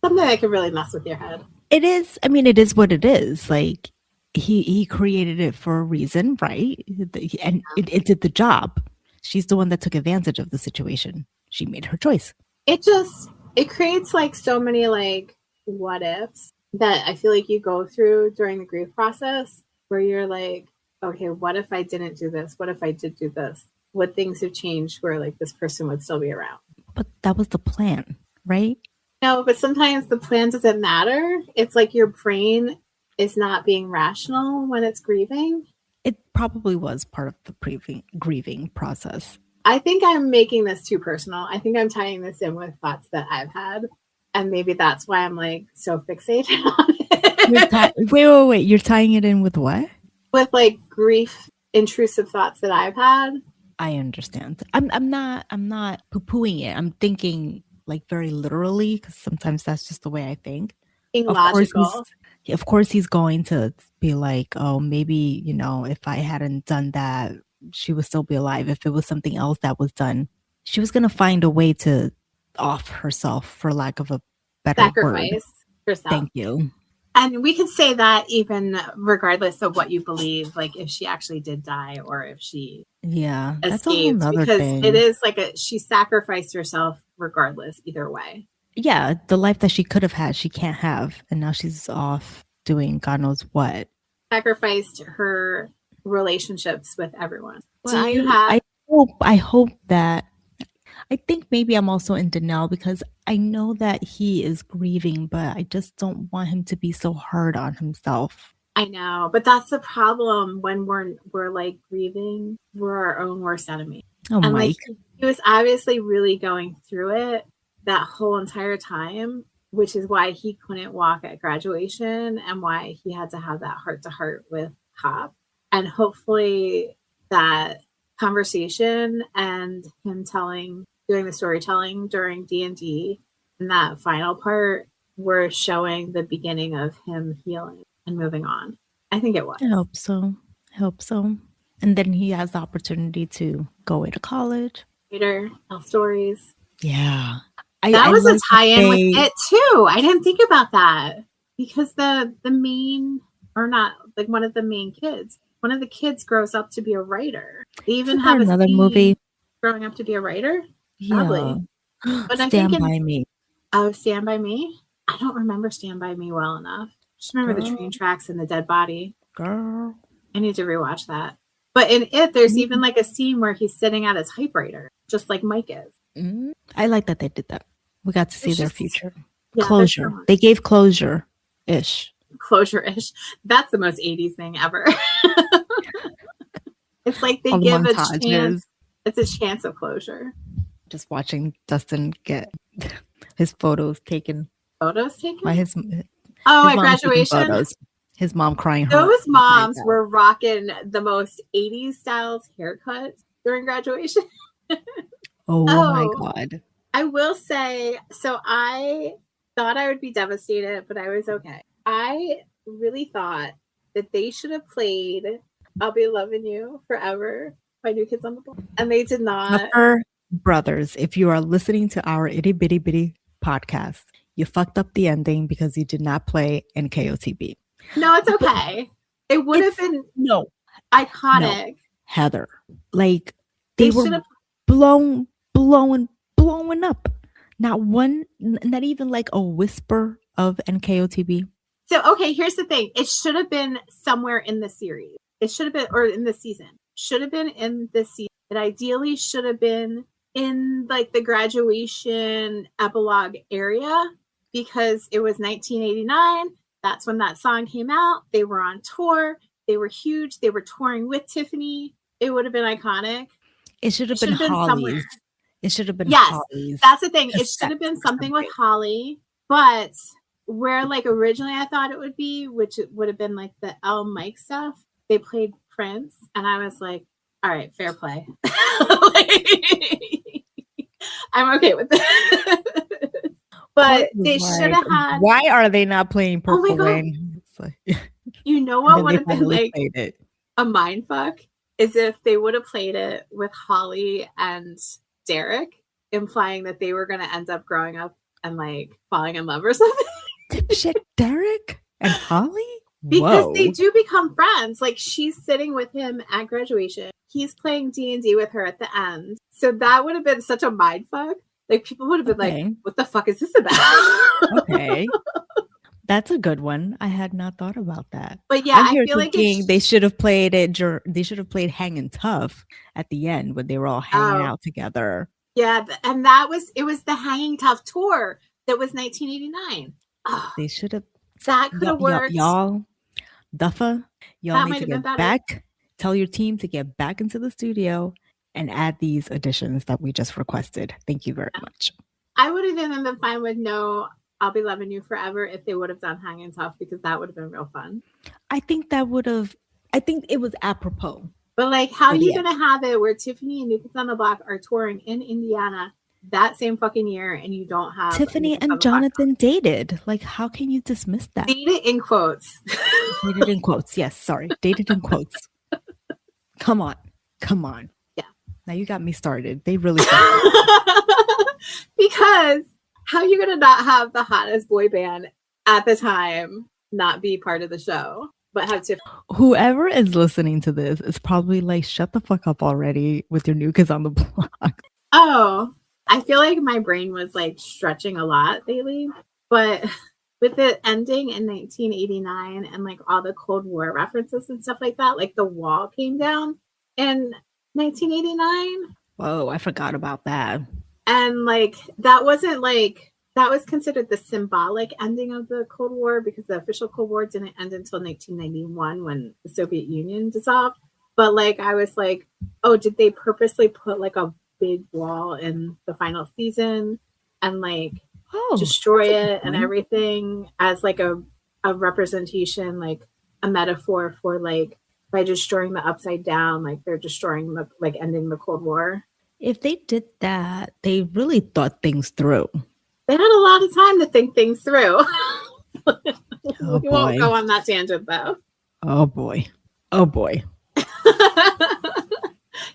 [SPEAKER 3] something that could really mess with your head.
[SPEAKER 4] It is. I mean, it is what it is. Like he created it for a reason, right? And it did the job. She's the one that took advantage of the situation. She made her choice.
[SPEAKER 3] It creates like so many like what ifs that I feel like you go through during the grief process where you're like, okay, what if I didn't do this? What if I did do this? What things have changed where like this person would still be around?
[SPEAKER 4] But that was the plan, right?
[SPEAKER 3] No, but sometimes the plan doesn't matter. It's like your brain is not being rational when it's grieving.
[SPEAKER 4] It probably was part of the grieving process.
[SPEAKER 3] I think I'm making this too personal. I think I'm tying this in with thoughts that I've had. And maybe that's why I'm like so fixated on it.
[SPEAKER 4] Wait. You're tying it in with what?
[SPEAKER 3] With like grief, intrusive thoughts that I've had.
[SPEAKER 4] I understand. I'm not poo-pooing it. I'm thinking like very literally because sometimes that's just the way I think.
[SPEAKER 3] Being logical.
[SPEAKER 4] Of course he's going to be like, oh, maybe, if I hadn't done that, she would still be alive. If it was something else that was done, she was going to find a way to off herself, for lack of a better
[SPEAKER 3] sacrifice
[SPEAKER 4] word.
[SPEAKER 3] Herself.
[SPEAKER 4] Thank you.
[SPEAKER 3] And we could say that even regardless of what you believe, like if she actually did die or if she escaped,
[SPEAKER 4] that's a whole nother
[SPEAKER 3] because
[SPEAKER 4] thing.
[SPEAKER 3] It is like she sacrificed herself regardless, either way.
[SPEAKER 4] Yeah, the life that she could have had, she can't have. And now she's off doing God knows what.
[SPEAKER 3] Sacrificed her relationships with everyone.
[SPEAKER 4] Well, I hope that, I think maybe I'm also in denial because I know that he is grieving, but I just don't want him to be so hard on himself.
[SPEAKER 3] I know, but that's the problem when we're like grieving. We're our own worst enemy.
[SPEAKER 4] Oh,
[SPEAKER 3] and
[SPEAKER 4] Mike.
[SPEAKER 3] like he was obviously really going through it that whole entire time, which is why he couldn't walk at graduation and why he had to have that heart-to-heart with Hop. And hopefully that conversation and him doing the storytelling during D&D and that final part were showing the beginning of him healing and moving on. I think it was.
[SPEAKER 4] I hope so. And then he has the opportunity to go away to college.
[SPEAKER 3] Later, tell stories.
[SPEAKER 4] Yeah.
[SPEAKER 3] That was a tie-in with it too. I didn't think about that because the main, or not, like one of the main kids, one of the kids grows up to be a writer. They even have
[SPEAKER 4] another movie
[SPEAKER 3] growing up to be a writer.
[SPEAKER 4] Yeah.
[SPEAKER 3] Probably. But
[SPEAKER 4] Stand By Me.
[SPEAKER 3] Oh, Stand By Me? I don't remember Stand By Me well enough. Just remember the train tracks and the dead body.
[SPEAKER 4] Girl.
[SPEAKER 3] I need to rewatch that. But in it, there's even like a scene where he's sitting at his typewriter, just like Mike is.
[SPEAKER 4] Mm-hmm. I like that they did that. We got to see their future.
[SPEAKER 3] Yeah,
[SPEAKER 4] closure. They gave closure-ish.
[SPEAKER 3] Closure-ish. That's the most 80s thing ever. It's like they give a chance. It's a chance of closure.
[SPEAKER 4] Just watching Dustin get his photos taken.
[SPEAKER 3] Photos taken?
[SPEAKER 4] By his
[SPEAKER 3] at graduation?
[SPEAKER 4] His mom crying.
[SPEAKER 3] Those moms were rocking the most 80s styles haircuts during graduation.
[SPEAKER 4] Oh my God.
[SPEAKER 3] I will say, so I thought I would be devastated, but I was okay. I really thought that they should have played I'll Be Loving You Forever by New Kids on the Block. And they did not.
[SPEAKER 4] Upper brothers, if you are listening to our itty bitty bitty podcast, you fucked up the ending because you did not play NKOTB.
[SPEAKER 3] No, it's okay. It would have been iconic.
[SPEAKER 4] No. Heather. Like they were blowing up. Not even like a whisper of NKOTB.
[SPEAKER 3] So, okay, here's the thing. It should have been somewhere in the series. It should have been, or in the season. Should have been in the season. It ideally should have been in like the graduation epilogue area because it was 1989. That's when that song came out. They were on tour. They were huge. They were touring with Tiffany. It would have been iconic.
[SPEAKER 4] It should have been Holly's.
[SPEAKER 3] Somewhere.
[SPEAKER 4] It should have been
[SPEAKER 3] Holly's. That's the thing. It should have been something with Holly, but where like originally I thought it would be, which it would have been like the L Mike stuff. They played Prince, and I was like, all right, fair play. I'm okay with it. But they should have had.
[SPEAKER 4] Why are they not playing Purple Rain?
[SPEAKER 3] You know what would have been like a mind fuck is if they would have played it with Holly and Derek, implying that they were going to end up growing up and like falling in love or something.
[SPEAKER 4] Shit, Derek and Holly?
[SPEAKER 3] Because they do become friends. Like she's sitting with him at graduation. He's playing D&D with her at the end. So that would have been such a mind fuck. Like people would have been like, what the fuck is this about?
[SPEAKER 4] Okay. That's a good one. I had not thought about that.
[SPEAKER 3] But yeah,
[SPEAKER 4] I feel like they should have played it. They should have played Hangin' Tough at the end when they were all hanging out together.
[SPEAKER 3] Yeah, and it was the Hanging Tough tour that was 1989.
[SPEAKER 4] They should have.
[SPEAKER 3] That could have worked.
[SPEAKER 4] Y'all need to get back. Tell your team to get back into the studio and add these additions that we just requested. Thank you very much.
[SPEAKER 3] I would have been fine with no I'll Be Loving You Forever if they would have done Hanging Tough because that would have been real fun.
[SPEAKER 4] I think it was apropos.
[SPEAKER 3] But like, how are you going to have it where Tiffany and New Kids on the Block are touring in Indiana that same fucking year and you don't have
[SPEAKER 4] Tiffany and Jonathan dated? Like, how can you dismiss that?
[SPEAKER 3] Dated in quotes.
[SPEAKER 4] Dated in quotes. Yes, sorry. Dated in quotes. Come on.
[SPEAKER 3] Yeah.
[SPEAKER 4] Now you got me started. They really
[SPEAKER 3] because how are you going to not have the hottest boy band at the time not be part of the show, but have Tiffany?
[SPEAKER 4] Whoever is listening to this is probably like, shut the fuck up already with your New Kids on the Block.
[SPEAKER 3] Oh, I feel like my brain was like stretching a lot lately, but with it ending in 1989 and like all the Cold War references and stuff like that, like the wall came down in 1989.
[SPEAKER 4] Whoa, I forgot about that.
[SPEAKER 3] And like that was considered the symbolic ending of the Cold War because the official Cold War didn't end until 1991 when the Soviet Union dissolved. But like I was like, oh, did they purposely put like a big wall in the final season and like destroy it and everything as like a representation, like a metaphor for like by destroying the Upside Down, like they're destroying the like ending the Cold War.
[SPEAKER 4] If they did that, they really thought things through.
[SPEAKER 3] They had a lot of time to think things through. We won't go on that tangent though.
[SPEAKER 4] Oh boy. Oh boy.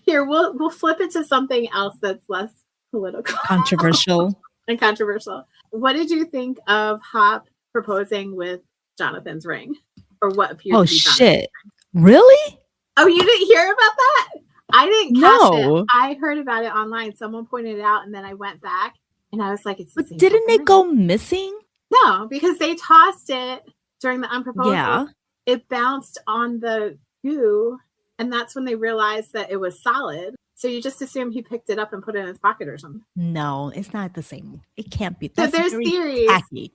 [SPEAKER 3] Here, we'll flip it to something else that's less political.
[SPEAKER 4] Controversial.
[SPEAKER 3] And controversial. What did you think of Hop proposing with Jonathan's ring? Or what appears to be
[SPEAKER 4] shit. Really?
[SPEAKER 3] Oh, you didn't hear about that? I didn't catch it. I heard about it online. Someone pointed it out, and then I went back, and I was like, it's the same.
[SPEAKER 4] Didn't it go missing?
[SPEAKER 3] No, because they tossed it during the unproposal.
[SPEAKER 4] Yeah.
[SPEAKER 3] It bounced on the goo, and that's when they realized that it was solid. So you just assume he picked it up and put it in his pocket or something.
[SPEAKER 4] No, it's not the same. It can't be.
[SPEAKER 3] So there's theories. Tacky.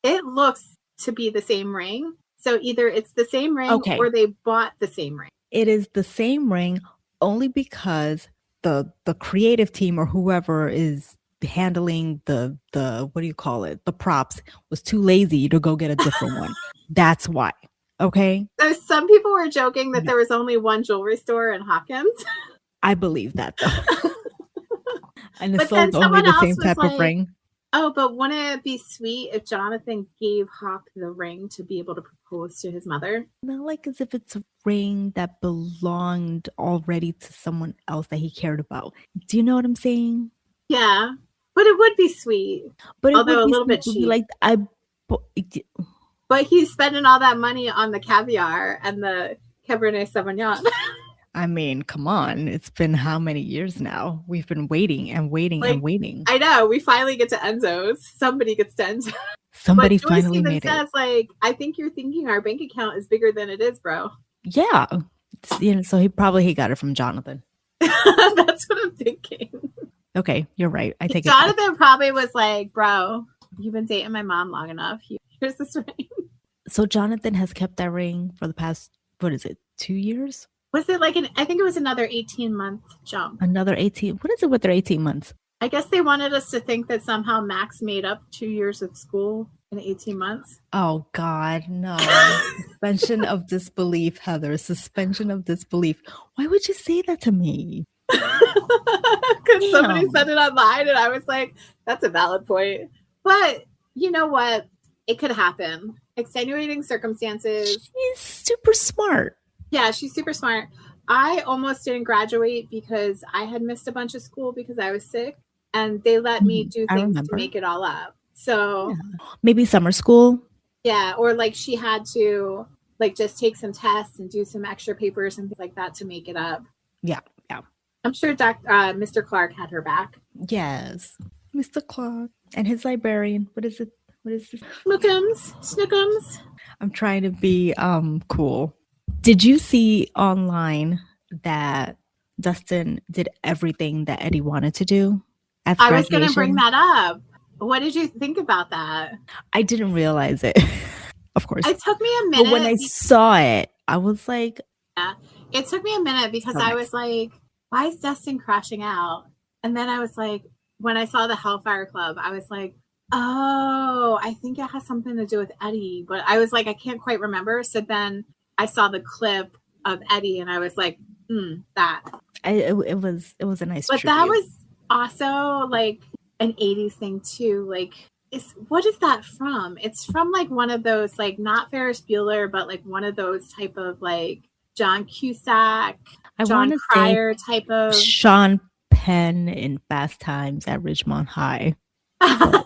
[SPEAKER 3] It looks to be the same ring. So either it's the same ring or they bought the same ring.
[SPEAKER 4] It is the same ring only because the creative team or whoever is handling the what do you call it? The props was too lazy to go get a different one. That's why. Okay.
[SPEAKER 3] So some people were joking that there was only one jewelry store in Hawkins.
[SPEAKER 4] I believe that though. And it's sold only the same type of ring.
[SPEAKER 3] Oh, but wouldn't it be sweet if Jonathan gave Hop the ring to be able to propose to his mother?
[SPEAKER 4] Not like as if it's a ring that belonged already to someone else that he cared about. Do you know what I'm saying?
[SPEAKER 3] Yeah, but it would be sweet.
[SPEAKER 4] But
[SPEAKER 3] although a little bit cheap. But he's spending all that money on the caviar and the Cabernet Sauvignon.
[SPEAKER 4] I mean, come on. It's been how many years now? We've been waiting and waiting and waiting.
[SPEAKER 3] I know. We finally get to Enzo's. Somebody gets to Enzo's.
[SPEAKER 4] Somebody finally made it.
[SPEAKER 3] Like, I think you're thinking our bank account is bigger than it is, bro.
[SPEAKER 4] Yeah. So he got it from Jonathan.
[SPEAKER 3] That's what I'm thinking.
[SPEAKER 4] Okay, you're right. I take
[SPEAKER 3] Jonathan it. Jonathan probably was like, bro, you've been dating my mom long enough. Here's this ring.
[SPEAKER 4] So Jonathan has kept that ring for the past, 2 years?
[SPEAKER 3] Was it like I think it was another 18-month jump.
[SPEAKER 4] Another 18? What is it with their 18 months?
[SPEAKER 3] I guess they wanted us to think that somehow Max made up 2 years of school in 18 months.
[SPEAKER 4] Oh, God, no. Suspension of disbelief, Heather. Suspension of disbelief. Why would you say that to me?
[SPEAKER 3] Because somebody said it online and I was like, that's a valid point. But you know what? It could happen. Extenuating circumstances.
[SPEAKER 4] She's super smart.
[SPEAKER 3] Yeah, she's super smart. I almost didn't graduate because I had missed a bunch of school because I was sick. And they let me do things to make it all up. So
[SPEAKER 4] maybe summer school.
[SPEAKER 3] Yeah, or like she had to like just take some tests and do some extra papers and things like that to make it up.
[SPEAKER 4] Yeah.
[SPEAKER 3] I'm sure Mr. Clark had her back.
[SPEAKER 4] Yes. Mr. Clark and his librarian. What is it? What is this?
[SPEAKER 3] Snookums.
[SPEAKER 4] I'm trying to be cool. Did you see online that Dustin did everything that Eddie wanted to do at the graduation?
[SPEAKER 3] I was going to bring that up. What did you think about that?
[SPEAKER 4] I didn't realize it. Of course.
[SPEAKER 3] It took me a minute.
[SPEAKER 4] But when I saw it, I was like...
[SPEAKER 3] Yeah, it took me a minute because I was like, why is Dustin crashing out? And then I was like, when I saw the Hellfire Club, I was like, oh, I think it has something to do with Eddie. But I was like, I can't quite remember. So then I saw the clip of Eddie and I was like, that.
[SPEAKER 4] It was a nice
[SPEAKER 3] But
[SPEAKER 4] tribute.
[SPEAKER 3] that was also like an 80s thing too. Like, what is that from? It's from like one of those, like not Ferris Bueller, but like one of those type of like John Cusack, John Cryer type of.
[SPEAKER 4] Sean Penn in Fast Times at Ridgemont High. I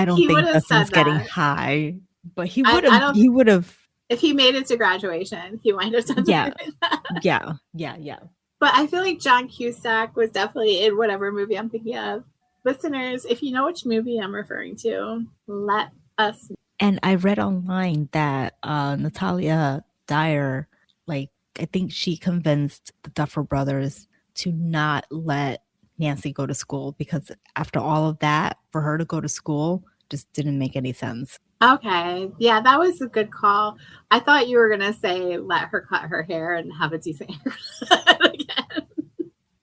[SPEAKER 4] don't think Dustin's getting high, but he would have. He would have.
[SPEAKER 3] If he made it to graduation, he might have done something like that.
[SPEAKER 4] Yeah.
[SPEAKER 3] But I feel like John Cusack was definitely in whatever movie I'm thinking of. Listeners, if you know which movie I'm referring to, let us know.
[SPEAKER 4] And I read online that Natalia Dyer, like, I think she convinced the Duffer Brothers to not let Nancy go to school because after all of that, for her to go to school just didn't make any sense.
[SPEAKER 3] Okay. Yeah, that was a good call. I thought you were going to say let her cut her hair and have a decent haircut again.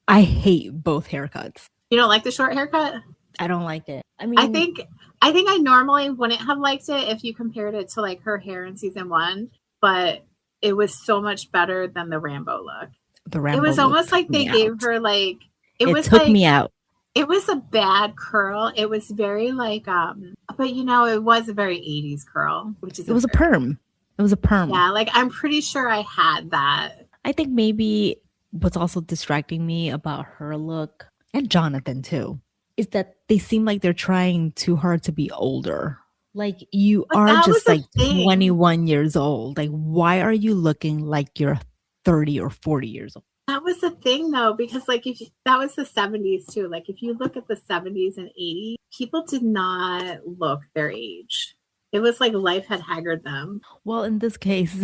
[SPEAKER 4] I hate both haircuts.
[SPEAKER 3] You don't like the short haircut?
[SPEAKER 4] I don't like it. I mean,
[SPEAKER 3] I think I normally wouldn't have liked it if you compared it to like her hair in season 1, but it was so much better than the Rambo look.
[SPEAKER 4] The Rambo
[SPEAKER 3] look. It was almost like they gave her like it took
[SPEAKER 4] me out.
[SPEAKER 3] It was a bad curl. It was very like but it was a very 80s curl, which is
[SPEAKER 4] it was a perm. It was a perm.
[SPEAKER 3] Yeah, like I'm pretty sure I had that.
[SPEAKER 4] I think maybe what's also distracting me about her look, and Jonathan too, is that they seem like they're trying too hard to be older. Like you are just like 21 years old. Like why are you looking like you're 30 or 40 years old?
[SPEAKER 3] That was the thing though, because like that was the 70s too. Like if you look at the 70s and 80s, people did not look their age. It was like life had haggard them.
[SPEAKER 4] Well, in this case,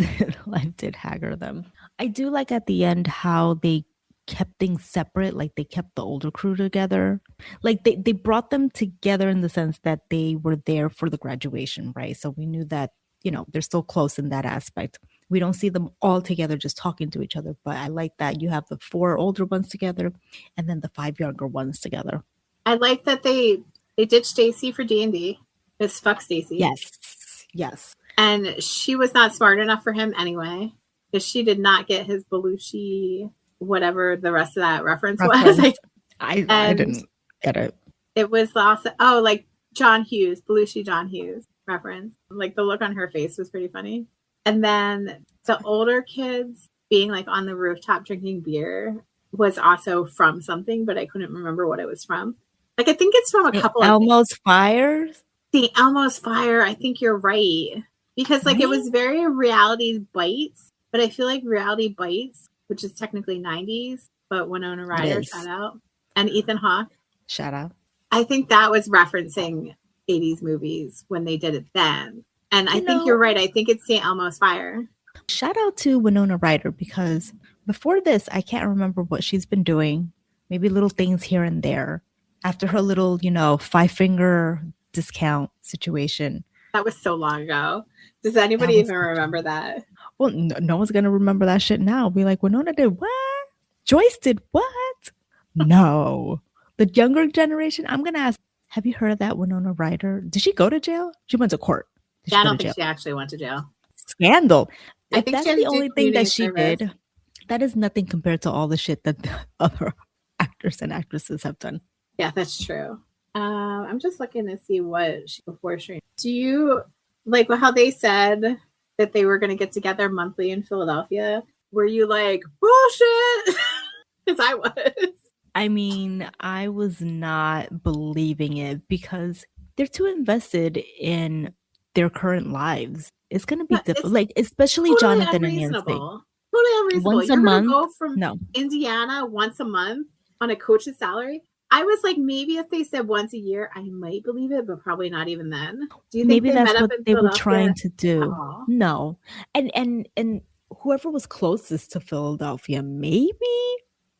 [SPEAKER 4] life did haggard them. I do like at the end how they kept things separate. Like they kept the older crew together. Like they brought them together in the sense that they were there for the graduation, right? So we knew that, they're still close in that aspect. We don't see them all together just talking to each other, but I like that you have the 4 older ones together and then the 5 younger ones together.
[SPEAKER 3] I like that they ditched Stacy for D&D. It's fuck Stacy.
[SPEAKER 4] Yes.
[SPEAKER 3] And she was not smart enough for him anyway, because she did not get his Belushi, whatever the rest of that reference was.
[SPEAKER 4] I didn't get it.
[SPEAKER 3] It was also, like John Hughes, Belushi John Hughes reference. Like the look on her face was pretty funny. And then the older kids being like on the rooftop drinking beer was also from something, but I couldn't remember what it was from. Like I think it's from a couple of
[SPEAKER 4] Elmo's Fires.
[SPEAKER 3] The Elmo's Fire. I think you're right, because like it was very Reality Bites, but I feel like Reality Bites, which is technically 90s, but Winona Ryder, shout out, and Ethan Hawke,
[SPEAKER 4] shout out.
[SPEAKER 3] I think that was referencing 80s movies when they did it then. And I think you're right. I think it's St. Elmo's Fire.
[SPEAKER 4] Shout out to Winona Ryder, because before this, I can't remember what she's been doing. Maybe little things here and there. After her little, 5-finger discount situation.
[SPEAKER 3] That was so long ago. Does anybody even remember that?
[SPEAKER 4] Well, no one's going to remember that shit now. Be like, Winona did what? Joyce did what? No. The younger generation, I'm going to ask, have you heard of that Winona Ryder? Did she go to jail? She went to court.
[SPEAKER 3] I don't think she actually went to jail.
[SPEAKER 4] Scandal.
[SPEAKER 3] I think
[SPEAKER 4] that's the only thing that she did. That is nothing compared to all the shit that the other actors and actresses have done.
[SPEAKER 3] Yeah, that's true. I'm just looking to see what before she. Do you like how they said that they were going to get together monthly in Philadelphia? Were you like bullshit? Because I was.
[SPEAKER 4] I mean, I was not believing it because they're too invested in their current lives. It's going to be difficult, like especially totally Jonathan and Nancy.
[SPEAKER 3] Totally unreasonable.
[SPEAKER 4] Once a month,
[SPEAKER 3] go from Indiana once a month on a coach's salary. I was like, maybe if they said once a year, I might believe it, but probably not even then. Do you think
[SPEAKER 4] maybe that's what they were trying to do? No, and whoever was closest to Philadelphia, maybe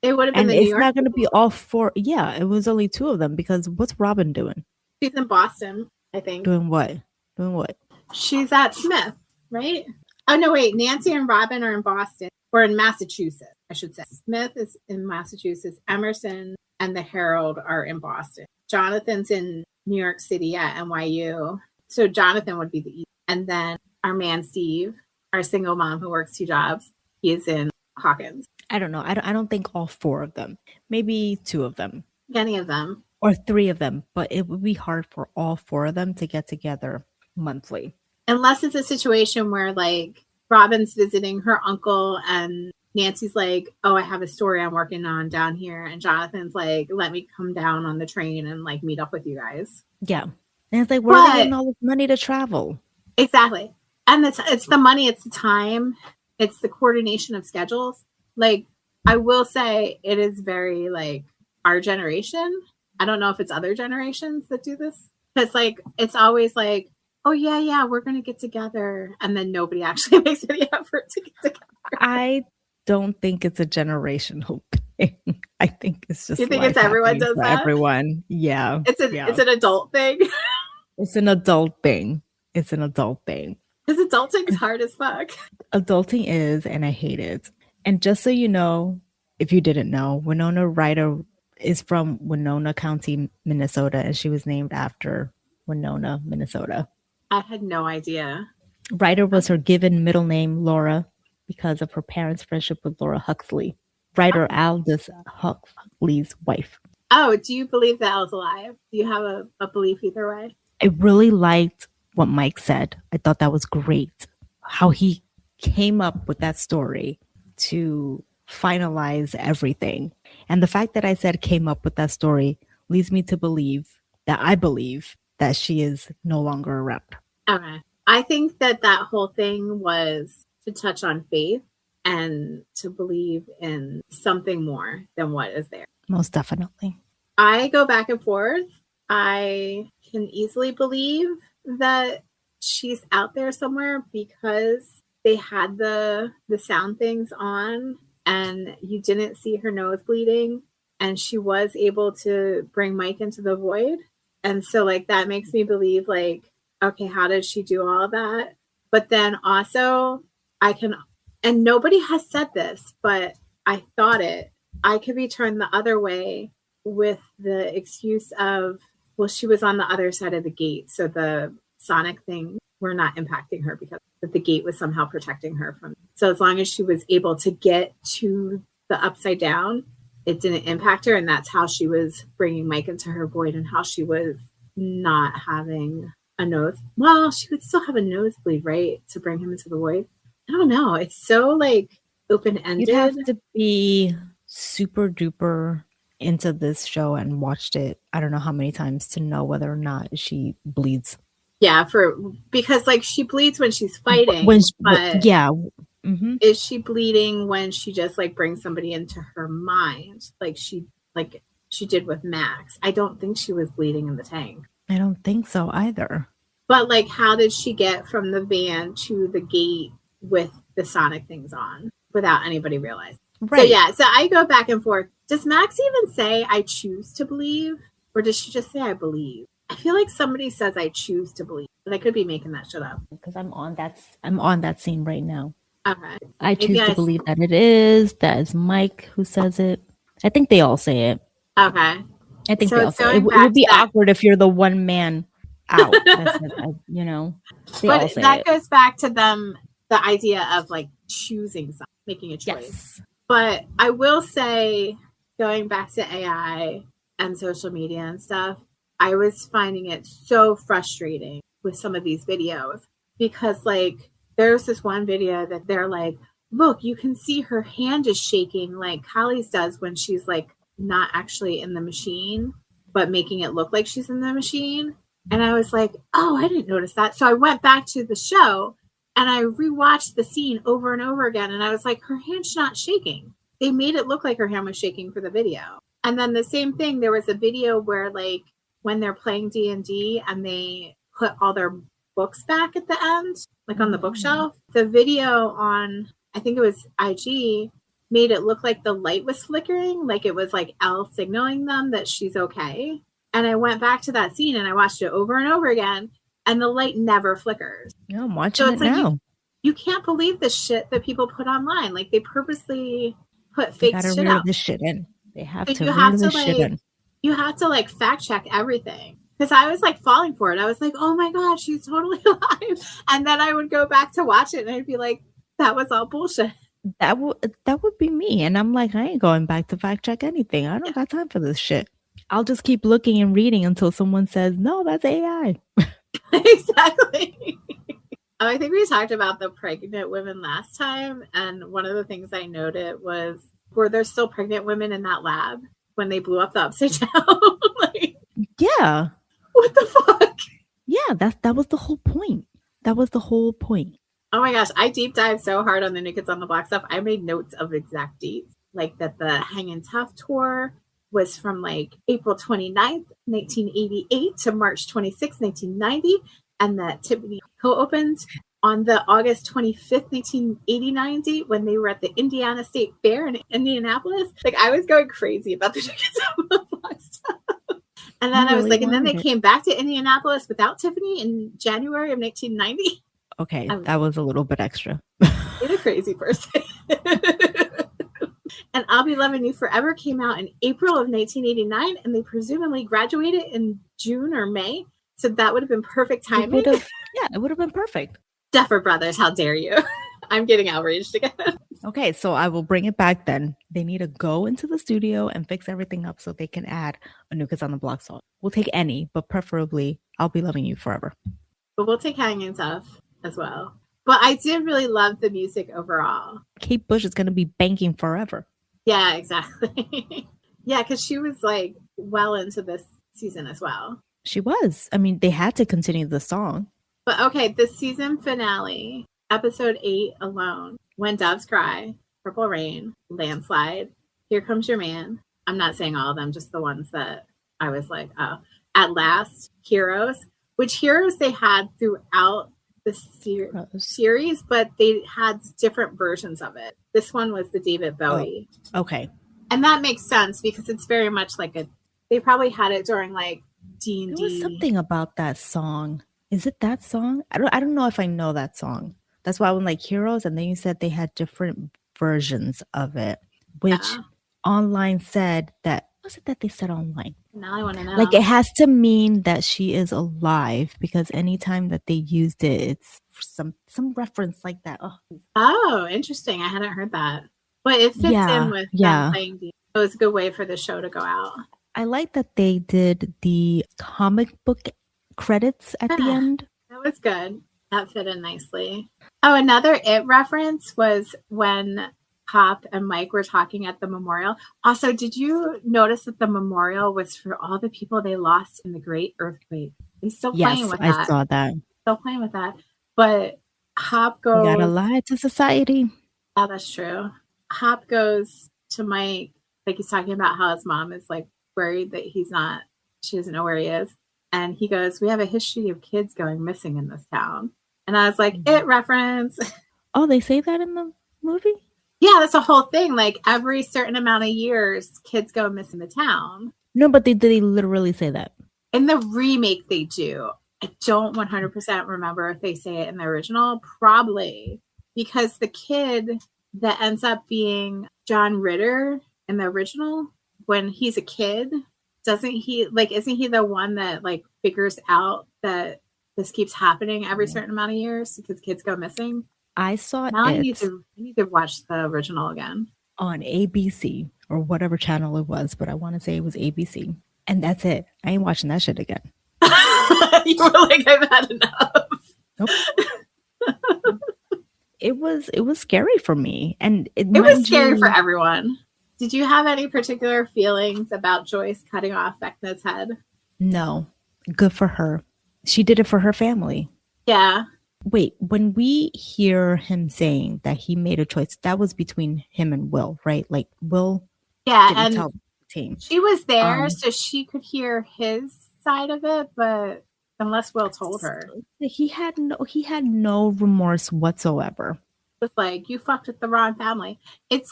[SPEAKER 3] it would have been.
[SPEAKER 4] And it's not going to be all 4. Yeah, it was only 2 of them because what's Robin doing?
[SPEAKER 3] She's in Boston, I think.
[SPEAKER 4] Doing what? Doing what?
[SPEAKER 3] She's at Smith, right? Oh no, wait. Nancy and Robin are in Boston, or in Massachusetts, I should say. Smith is in Massachusetts. Emerson and the Herald are in Boston. Jonathan's in New York City at NYU. So Jonathan would be the East. And then our man Steve, our single mom who works 2 jobs, he is in Hawkins.
[SPEAKER 4] I don't know. I don't think all 4 of them. Maybe 2 of them.
[SPEAKER 3] Any of them.
[SPEAKER 4] Or 3 of them. But it would be hard for all 4 of them to get together monthly.
[SPEAKER 3] Unless it's a situation where like Robin's visiting her uncle and Nancy's like, oh, I have a story I'm working on down here. And Jonathan's like, let me come down on the train and like meet up with you guys.
[SPEAKER 4] Yeah. And it's like, where are they getting all this money to travel?
[SPEAKER 3] Exactly. And it's the money, it's the time, it's the coordination of schedules. Like, I will say it is very like our generation. I don't know if it's other generations that do this. Because like, it's always like, oh, yeah, we're going to get together. And then nobody actually makes any effort to get together.
[SPEAKER 4] I don't think it's a generational thing. I think it's just.
[SPEAKER 3] You think it's everyone does that?
[SPEAKER 4] Everyone, yeah.
[SPEAKER 3] It's an adult thing.
[SPEAKER 4] It's an adult thing. it's an adult thing.
[SPEAKER 3] Because adulting's hard as fuck.
[SPEAKER 4] Adulting is, and I hate it. And just so you know, if you didn't know, Winona Ryder is from Winona County, Minnesota, and she was named after Winona, Minnesota.
[SPEAKER 3] I had no idea.
[SPEAKER 4] Ryder was her given middle name, Laura, because of her parents' friendship with Laura Huxley, Ryder Aldous Huxley's wife.
[SPEAKER 3] Oh, do you believe that Elle's alive? Do you have a belief either way?
[SPEAKER 4] I really liked what Mike said. I thought that was great. How he came up with that story to finalize everything. And the fact that I said came up with that story leads me to believe that she is no longer around.
[SPEAKER 3] Okay. I think that whole thing was to touch on faith and to believe in something more than what is there.
[SPEAKER 4] Most definitely.
[SPEAKER 3] I go back and forth. I can easily believe that she's out there somewhere because they had the sound things on and you didn't see her nose bleeding and she was able to bring Mike into the void. And so like that makes me believe like, okay, how did she do all of that? But then also and nobody has said this, but I thought I could be turned the other way with the excuse of, well, she was on the other side of the gate. So the sonic thing were not impacting her because the gate was somehow protecting her from. So as long as she was able to get to the upside down, it didn't impact her. And that's how she was bringing Mike into her void and how she was not having a nose. Well, she would still have a nosebleed, right? To bring him into the void. I don't know. It's so like open-ended.
[SPEAKER 4] You'd have to be super duper into this show and watched it I don't know how many times to know whether or not she bleeds.
[SPEAKER 3] Yeah, because like she bleeds when she's fighting.
[SPEAKER 4] Yeah. Mm-hmm.
[SPEAKER 3] Is she bleeding when she just like brings somebody into her mind like she did with Max? I don't think she was bleeding in the tank.
[SPEAKER 4] I don't think so either.
[SPEAKER 3] But like, how did she get from the van to the gate with the sonic things on without anybody realizing? Right. So yeah, so I go back and forth. Does Max even say I choose to believe? Or does she just say I believe? I feel like somebody says I choose to believe, but I could be making that shit up.
[SPEAKER 4] Because I'm on that scene right now.
[SPEAKER 3] Okay.
[SPEAKER 4] I choose to believe that it is. That is Mike who says it. I think they all say it.
[SPEAKER 3] Okay.
[SPEAKER 4] I think they all say it. It would be awkward if you're the one man out. You know.
[SPEAKER 3] But that goes back to them, the idea of like choosing something, making a choice. Yes. But I will say, going back to AI and social media and stuff, I was finding it so frustrating with some of these videos because like there's this one video that they're like, look, you can see her hand is shaking like Holly's does when she's like not actually in the machine, but making it look like she's in the machine. And I was like, oh, I didn't notice that. So I went back to the show and I rewatched the scene over and over again. And I was like, her hand's not shaking. They made it look like her hand was shaking for the video. And then the same thing, there was a video where like when they're playing D&D and they put all their books back at the end, like on the bookshelf, the video on, I think it was IG, made it look like the light was flickering, like it was like Elle signaling them that she's okay. And I went back to that scene and I watched it over and over again, and the light never flickers.
[SPEAKER 4] Yeah, I'm watching it now.
[SPEAKER 3] You can't believe the shit that people put online. Like they purposely put fake shit out.
[SPEAKER 4] This shit in. They have to reel this shit in.
[SPEAKER 3] You have to like fact check everything. Because I was like falling for it. I was like, oh my God, she's totally alive. And then I would go back to watch it and I'd be like, that was all bullshit.
[SPEAKER 4] That would be me. And I'm like, I ain't going back to fact check anything. I don't got time for this shit. I'll just keep looking and reading until someone says, no, that's AI.
[SPEAKER 3] Exactly. I think we talked about the pregnant women last time. And one of the things I noted was, were there still pregnant women in that lab when they blew up the upside down? Like,
[SPEAKER 4] yeah.
[SPEAKER 3] What the fuck?
[SPEAKER 4] Yeah, that was the whole point. That was the whole point.
[SPEAKER 3] Oh my gosh, I deep dived so hard on the New Kids on the Block stuff. I made notes of exact dates. Like that the Hangin' Tough tour was from like April 29th, 1988 to March 26th, 1990. And that Tiffany co-opened on the August 25th, 1989 date when they were at the Indiana State Fair in Indianapolis. Like I was going crazy about the New Kids on the Block stuff. And then I was like, and then they came back to Indianapolis without Tiffany in January of 1990.
[SPEAKER 4] Okay, that was a little bit extra.
[SPEAKER 3] You're a crazy person. And I'll Be Loving You Forever came out in April of 1989, and they presumably graduated in June or May. So that would have been perfect timing.
[SPEAKER 4] It would have been perfect.
[SPEAKER 3] Duffer Brothers, how dare you? I'm getting outraged again.
[SPEAKER 4] Okay, so I will bring it back then. They need to go into the studio and fix everything up so they can add a New Kids on the Block song. We'll take any, but preferably I'll Be Loving You Forever.
[SPEAKER 3] But we'll take Hanging Tough as well. But I did really love the music overall.
[SPEAKER 4] Kate Bush is going to be banking forever.
[SPEAKER 3] Yeah, exactly. Yeah, because she was like well into this season as well.
[SPEAKER 4] She was. I mean, they had to continue the song.
[SPEAKER 3] But okay, the season finale, episode 8 alone, When Doves Cry, Purple Rain, Landslide, Here Comes Your Man. I'm not saying all of them, just the ones that I was like, oh. At Last, Heroes, which Heroes they had throughout the series, but they had different versions of it. This one was the David Bowie.
[SPEAKER 4] Oh, okay.
[SPEAKER 3] And that makes sense because it's very much like they probably had it during like D&D.
[SPEAKER 4] There was something about that song. Is it that song? I don't know if I know that song. That's why I went like Heroes, and then you said they had different versions of it, which online said that, what was it that they said online?
[SPEAKER 3] Now I want to know.
[SPEAKER 4] Like it has to mean that she is alive because anytime that they used it, it's some reference like that.
[SPEAKER 3] Oh, interesting. I hadn't heard that. But it fits in with them playing D&D. It was a good way for the show to go out.
[SPEAKER 4] I like that they did the comic book credits at the end.
[SPEAKER 3] That was good. That fit in nicely. Oh, another It reference was when Pop and Mike were talking at the memorial. Also, did you notice that the memorial was for all the people they lost in the Great Earthquake? They're still playing with that.
[SPEAKER 4] Yes, I saw that.
[SPEAKER 3] Still playing with that. But Hop goes...
[SPEAKER 4] You gotta lie to society.
[SPEAKER 3] Oh, that's true. Hop goes to Mike, like he's talking about how his mom is like worried that she doesn't know where he is. And he goes, we have a history of kids going missing in this town. And I was like, It reference.
[SPEAKER 4] Oh, they say that in the movie?
[SPEAKER 3] Yeah, that's a whole thing. Like every certain amount of years, kids go missing the town.
[SPEAKER 4] No, but they literally say that.
[SPEAKER 3] In the remake, they do. I don't 100% remember if they say it in the original. Probably. Because the kid that ends up being John Ritter in the original, when he's a kid, isn't he the one that like figures out that this keeps happening every certain amount of years because kids go missing?
[SPEAKER 4] I saw it.
[SPEAKER 3] I need to watch the original again.
[SPEAKER 4] On ABC or whatever channel it was, but I want to say it was ABC. And that's it. I ain't watching that shit again.
[SPEAKER 3] You were like, I've had enough.
[SPEAKER 4] Nope. It was scary for me. And it
[SPEAKER 3] was scary for everyone. Did you have any particular feelings about Joyce cutting off Vecna's head?
[SPEAKER 4] No. Good for her. She did it for her family.
[SPEAKER 3] Yeah.
[SPEAKER 4] Wait, when we hear him saying that he made a choice, that was between him and Will, right? Like Will didn't tell the team.
[SPEAKER 3] She was there, so she could hear his side of it, but unless Will told her.
[SPEAKER 4] He had no remorse whatsoever.
[SPEAKER 3] It was like, you fucked with the wrong family. It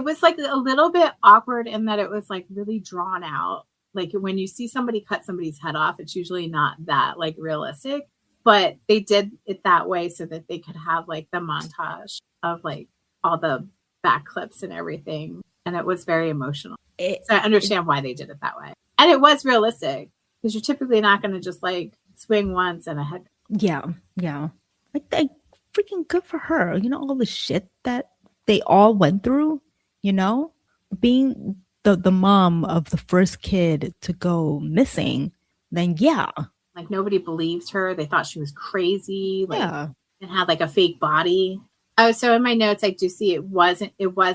[SPEAKER 3] was like a little bit awkward in that it was like really drawn out. Like when you see somebody cut somebody's head off, it's usually not that like realistic. But they did it that way so that they could have like the montage of like all the back clips and everything. And it was very emotional. So I understand why they did it that way. And it was realistic because you're typically not going to just like swing once and a head.
[SPEAKER 4] Yeah. Like freaking good for her. You know, all the shit that they all went through, you know, being the mom of the first kid to go missing, then yeah.
[SPEAKER 3] Like nobody believed her. They thought she was crazy. Like, and had like a fake body. Oh, so in my notes, I do see it was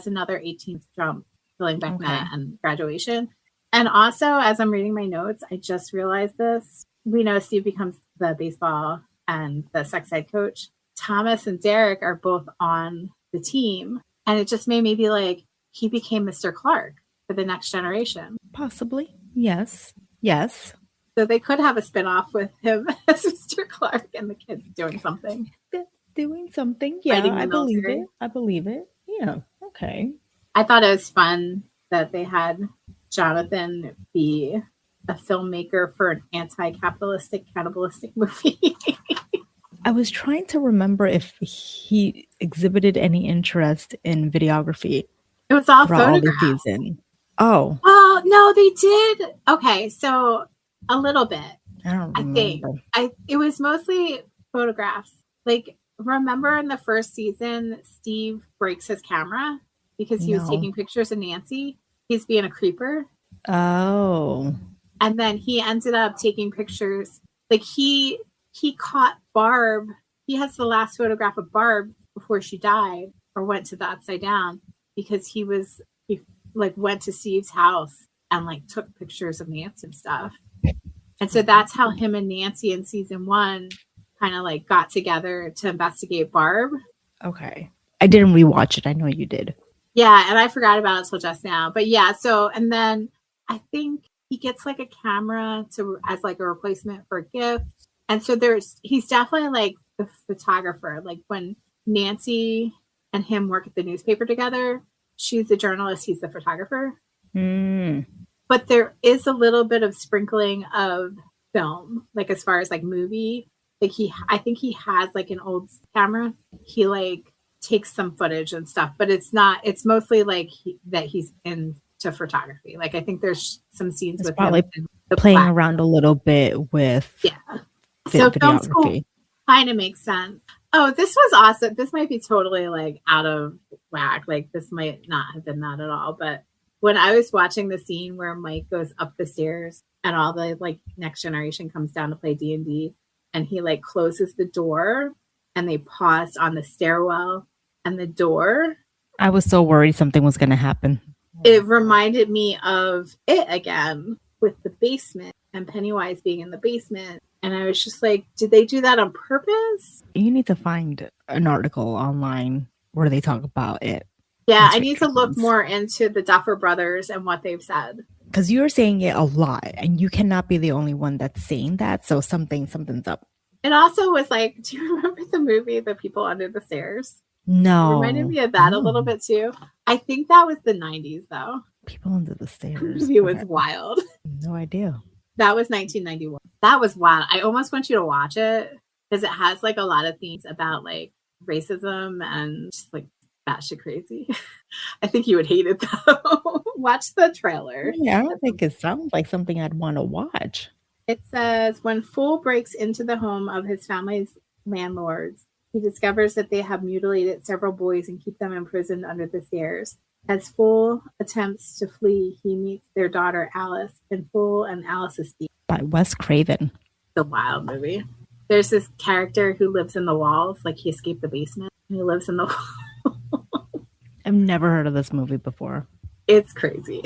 [SPEAKER 3] another 18th jump, filling Vecna and graduation. And also, as I'm reading my notes, I just realized this. We know Steve becomes the baseball and the sex ed coach. Thomas and Derek are both on the team. And it just made me be like, he became Mr. Clark for the next generation.
[SPEAKER 4] Possibly. Yes.
[SPEAKER 3] So they could have a spinoff with him as Mr. Clark and the kids doing something.
[SPEAKER 4] Yeah, I believe it. Yeah, okay.
[SPEAKER 3] I thought it was fun that they had Jonathan be a filmmaker for an anti-capitalistic, cannibalistic movie.
[SPEAKER 4] I was trying to remember if he exhibited any interest in videography.
[SPEAKER 3] It was all
[SPEAKER 4] throughout all the
[SPEAKER 3] photographs.
[SPEAKER 4] season. Oh.
[SPEAKER 3] Oh, no, they did. Okay, so a little bit.
[SPEAKER 4] I don't remember.
[SPEAKER 3] It was mostly photographs. Like, remember in the first season, Steve breaks his camera because he was taking pictures of Nancy. He's being a creeper.
[SPEAKER 4] Oh.
[SPEAKER 3] And then he ended up taking pictures. Like, he caught Barb. He has the last photograph of Barb before she died or went to the Upside Down because he like went to Steve's house and like took pictures of Nancy and stuff. And so that's how him and Nancy in season 1 kind of like got together to investigate Barb.
[SPEAKER 4] Okay. I didn't rewatch it. I know you did.
[SPEAKER 3] Yeah, and I forgot about it till just now. But yeah, so and then I think he gets like a camera as like a replacement for a gift. And so he's definitely like the photographer. Like when Nancy and him work at the newspaper together, she's the journalist, he's the photographer. But there is a little bit of sprinkling of film, like as far as like movie. Like I think he has like an old camera. He like takes some footage and stuff, but it's mostly like that he's into photography. Like I think there's some scenes with
[SPEAKER 4] probably
[SPEAKER 3] him
[SPEAKER 4] playing around a little bit with
[SPEAKER 3] so film school kind of makes sense. Oh, this was awesome. This might be totally like out of whack. Like this might not have been that at all. But when I was watching the scene where Mike goes up the stairs and all the like next generation comes down to play D&D and he like closes the door and they paused on the stairwell and the door.
[SPEAKER 4] I was so worried something was going to happen.
[SPEAKER 3] It reminded me of It again with the basement and Pennywise being in the basement. And I was just like, did they do that on purpose?
[SPEAKER 4] You need to find an article online where they talk about it.
[SPEAKER 3] Yeah, I need to look more into the Duffer Brothers and what they've said.
[SPEAKER 4] Because you're saying it a lot, and you cannot be the only one that's saying that. So something's up.
[SPEAKER 3] It also was like, do you remember the movie The People Under the Stairs?
[SPEAKER 4] No.
[SPEAKER 3] It reminded me of that a little bit too. I think that was the 90s though.
[SPEAKER 4] People Under the Stairs.
[SPEAKER 3] It was wild.
[SPEAKER 4] No idea.
[SPEAKER 3] That was 1991. That was wild. I almost want you to watch it because it has like a lot of themes about like racism and like batshit crazy. I think you would hate it though. Watch the trailer.
[SPEAKER 4] Yeah, I don't think it sounds like something I'd want to watch.
[SPEAKER 3] It says, when Fool breaks into the home of his family's landlords, he discovers that they have mutilated several boys and keep them imprisoned under the stairs. As Fool attempts to flee, he meets their daughter Alice, and Fool and Alice's thief.
[SPEAKER 4] By Wes Craven.
[SPEAKER 3] The wild movie. There's this character who lives in the walls, like he escaped the basement, and he lives in the walls.
[SPEAKER 4] I've never heard of this movie before.
[SPEAKER 3] It's crazy.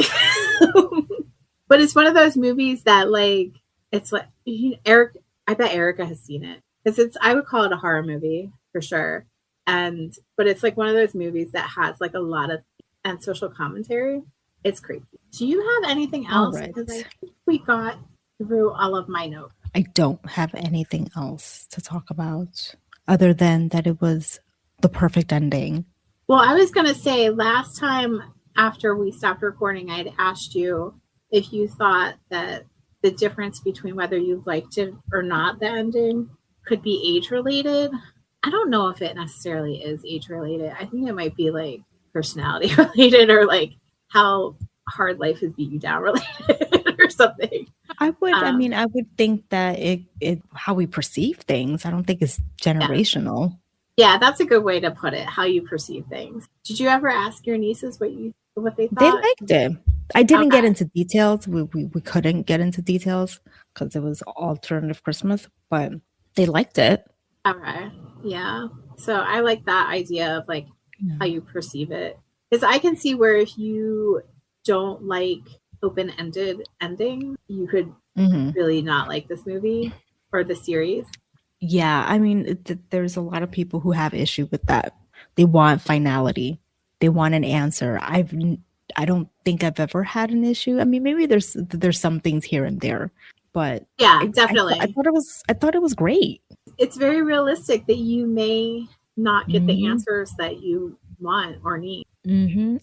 [SPEAKER 3] But it's one of those movies that like, it's like, I bet Erica has seen it. Because I would call it a horror movie for sure. But it's like one of those movies that has like a lot of and social commentary. It's creepy. Do you have anything else?
[SPEAKER 4] Right.
[SPEAKER 3] Because I think we got through all of my notes.
[SPEAKER 4] I don't have anything else to talk about other than that it was the perfect ending.
[SPEAKER 3] Well, I was going to say last time after we stopped recording, I'd asked you if you thought that the difference between whether you liked it or not, the ending, could be age related. I don't know if it necessarily is age related. I think it might be like personality related or like how hard life has beat you down related or something.
[SPEAKER 4] I would think that it how we perceive things. I don't think it's generational.
[SPEAKER 3] Yeah, that's a good way to put it. How you perceive things. Did you ever ask your nieces what they thought?
[SPEAKER 4] They liked it. I didn't get into details. We couldn't get into details because it was alternative Christmas, but they liked it.
[SPEAKER 3] Okay. Yeah. So I like that idea of like how you perceive it. Because I can see where if you don't like open-ended ending, you could really not like this movie or the series.
[SPEAKER 4] Yeah. I mean, there's a lot of people who have issue with that. They want finality. They want an answer. I don't think I've ever had an issue. I mean, maybe there's some things here and there, but
[SPEAKER 3] yeah, definitely.
[SPEAKER 4] I thought it was great.
[SPEAKER 3] It's very realistic that you may not get the answers that you want or need.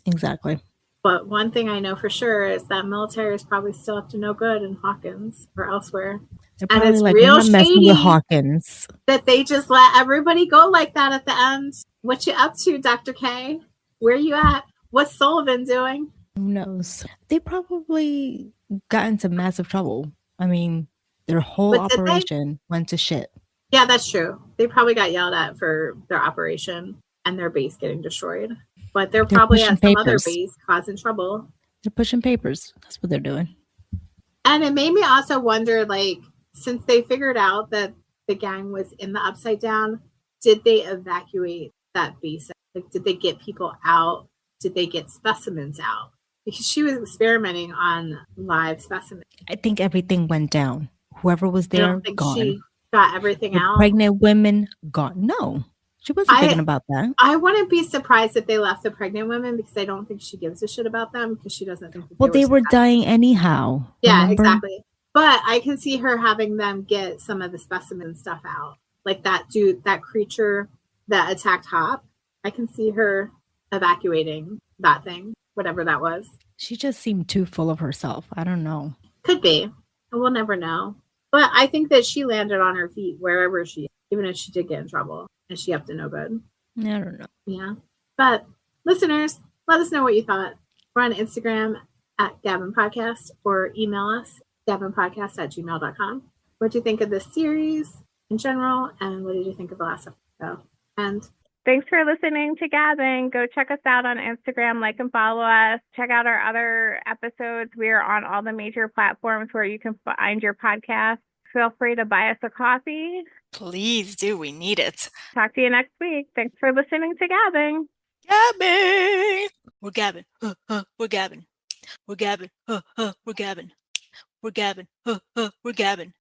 [SPEAKER 4] Exactly.
[SPEAKER 3] But one thing I know for sure is that military is probably still up to no good in Hawkins or elsewhere.
[SPEAKER 4] They're
[SPEAKER 3] And
[SPEAKER 4] probably
[SPEAKER 3] it's
[SPEAKER 4] like,
[SPEAKER 3] real
[SPEAKER 4] we're not messing
[SPEAKER 3] shady
[SPEAKER 4] with Hawkins.
[SPEAKER 3] that they just let everybody go like that at the end. What you up to, Dr. K? Where you at? What's Sullivan doing?
[SPEAKER 4] Who knows? They probably got into massive trouble. I mean, their whole operation went to shit.
[SPEAKER 3] Yeah, that's true. They probably got yelled at for their operation and their base getting destroyed. But they're probably at some other base causing trouble.
[SPEAKER 4] They're pushing papers. That's what they're doing.
[SPEAKER 3] And it made me also wonder, like, since they figured out that the gang was in the Upside Down, did they evacuate that base? Like, did they get people out? Did they get specimens out? Because she was experimenting on live specimens.
[SPEAKER 4] I think everything went down. Whoever was there, I don't think gone.
[SPEAKER 3] She got everything out.
[SPEAKER 4] Pregnant women gone. No, she wasn't thinking about that.
[SPEAKER 3] I wouldn't be surprised if they left the pregnant women because I don't think she gives a shit about them because she doesn't think.
[SPEAKER 4] Well, they were dying anyhow.
[SPEAKER 3] Yeah, remember? Exactly. But I can see her having them get some of the specimen stuff out, like that dude, that creature that attacked Hop. I can see her evacuating that thing, whatever that was.
[SPEAKER 4] She just seemed too full of herself. I don't know.
[SPEAKER 3] Could be. We'll never know. But I think that she landed on her feet wherever she, even if she did get in trouble and she up to no good.
[SPEAKER 4] I don't know.
[SPEAKER 3] Yeah. But listeners, let us know what you thought. We're on Instagram at GabBin'Podcast or email us GabBin'Podcast@gmail.com. What do you think of this series in general? And what did you think of the last episode? And
[SPEAKER 2] thanks for listening to Gabbing. Go check us out on Instagram, like and follow us. Check out our other episodes. We are on all the major platforms where you can find your podcast. Feel free to buy us a coffee.
[SPEAKER 1] Please do. We need it.
[SPEAKER 2] Talk to you next week. Thanks for listening to Gabbing.
[SPEAKER 1] Gabbing. We're gabbing. We're gabbing. We're gabbing. We're gabbing. We're gabbing. We're gabbing.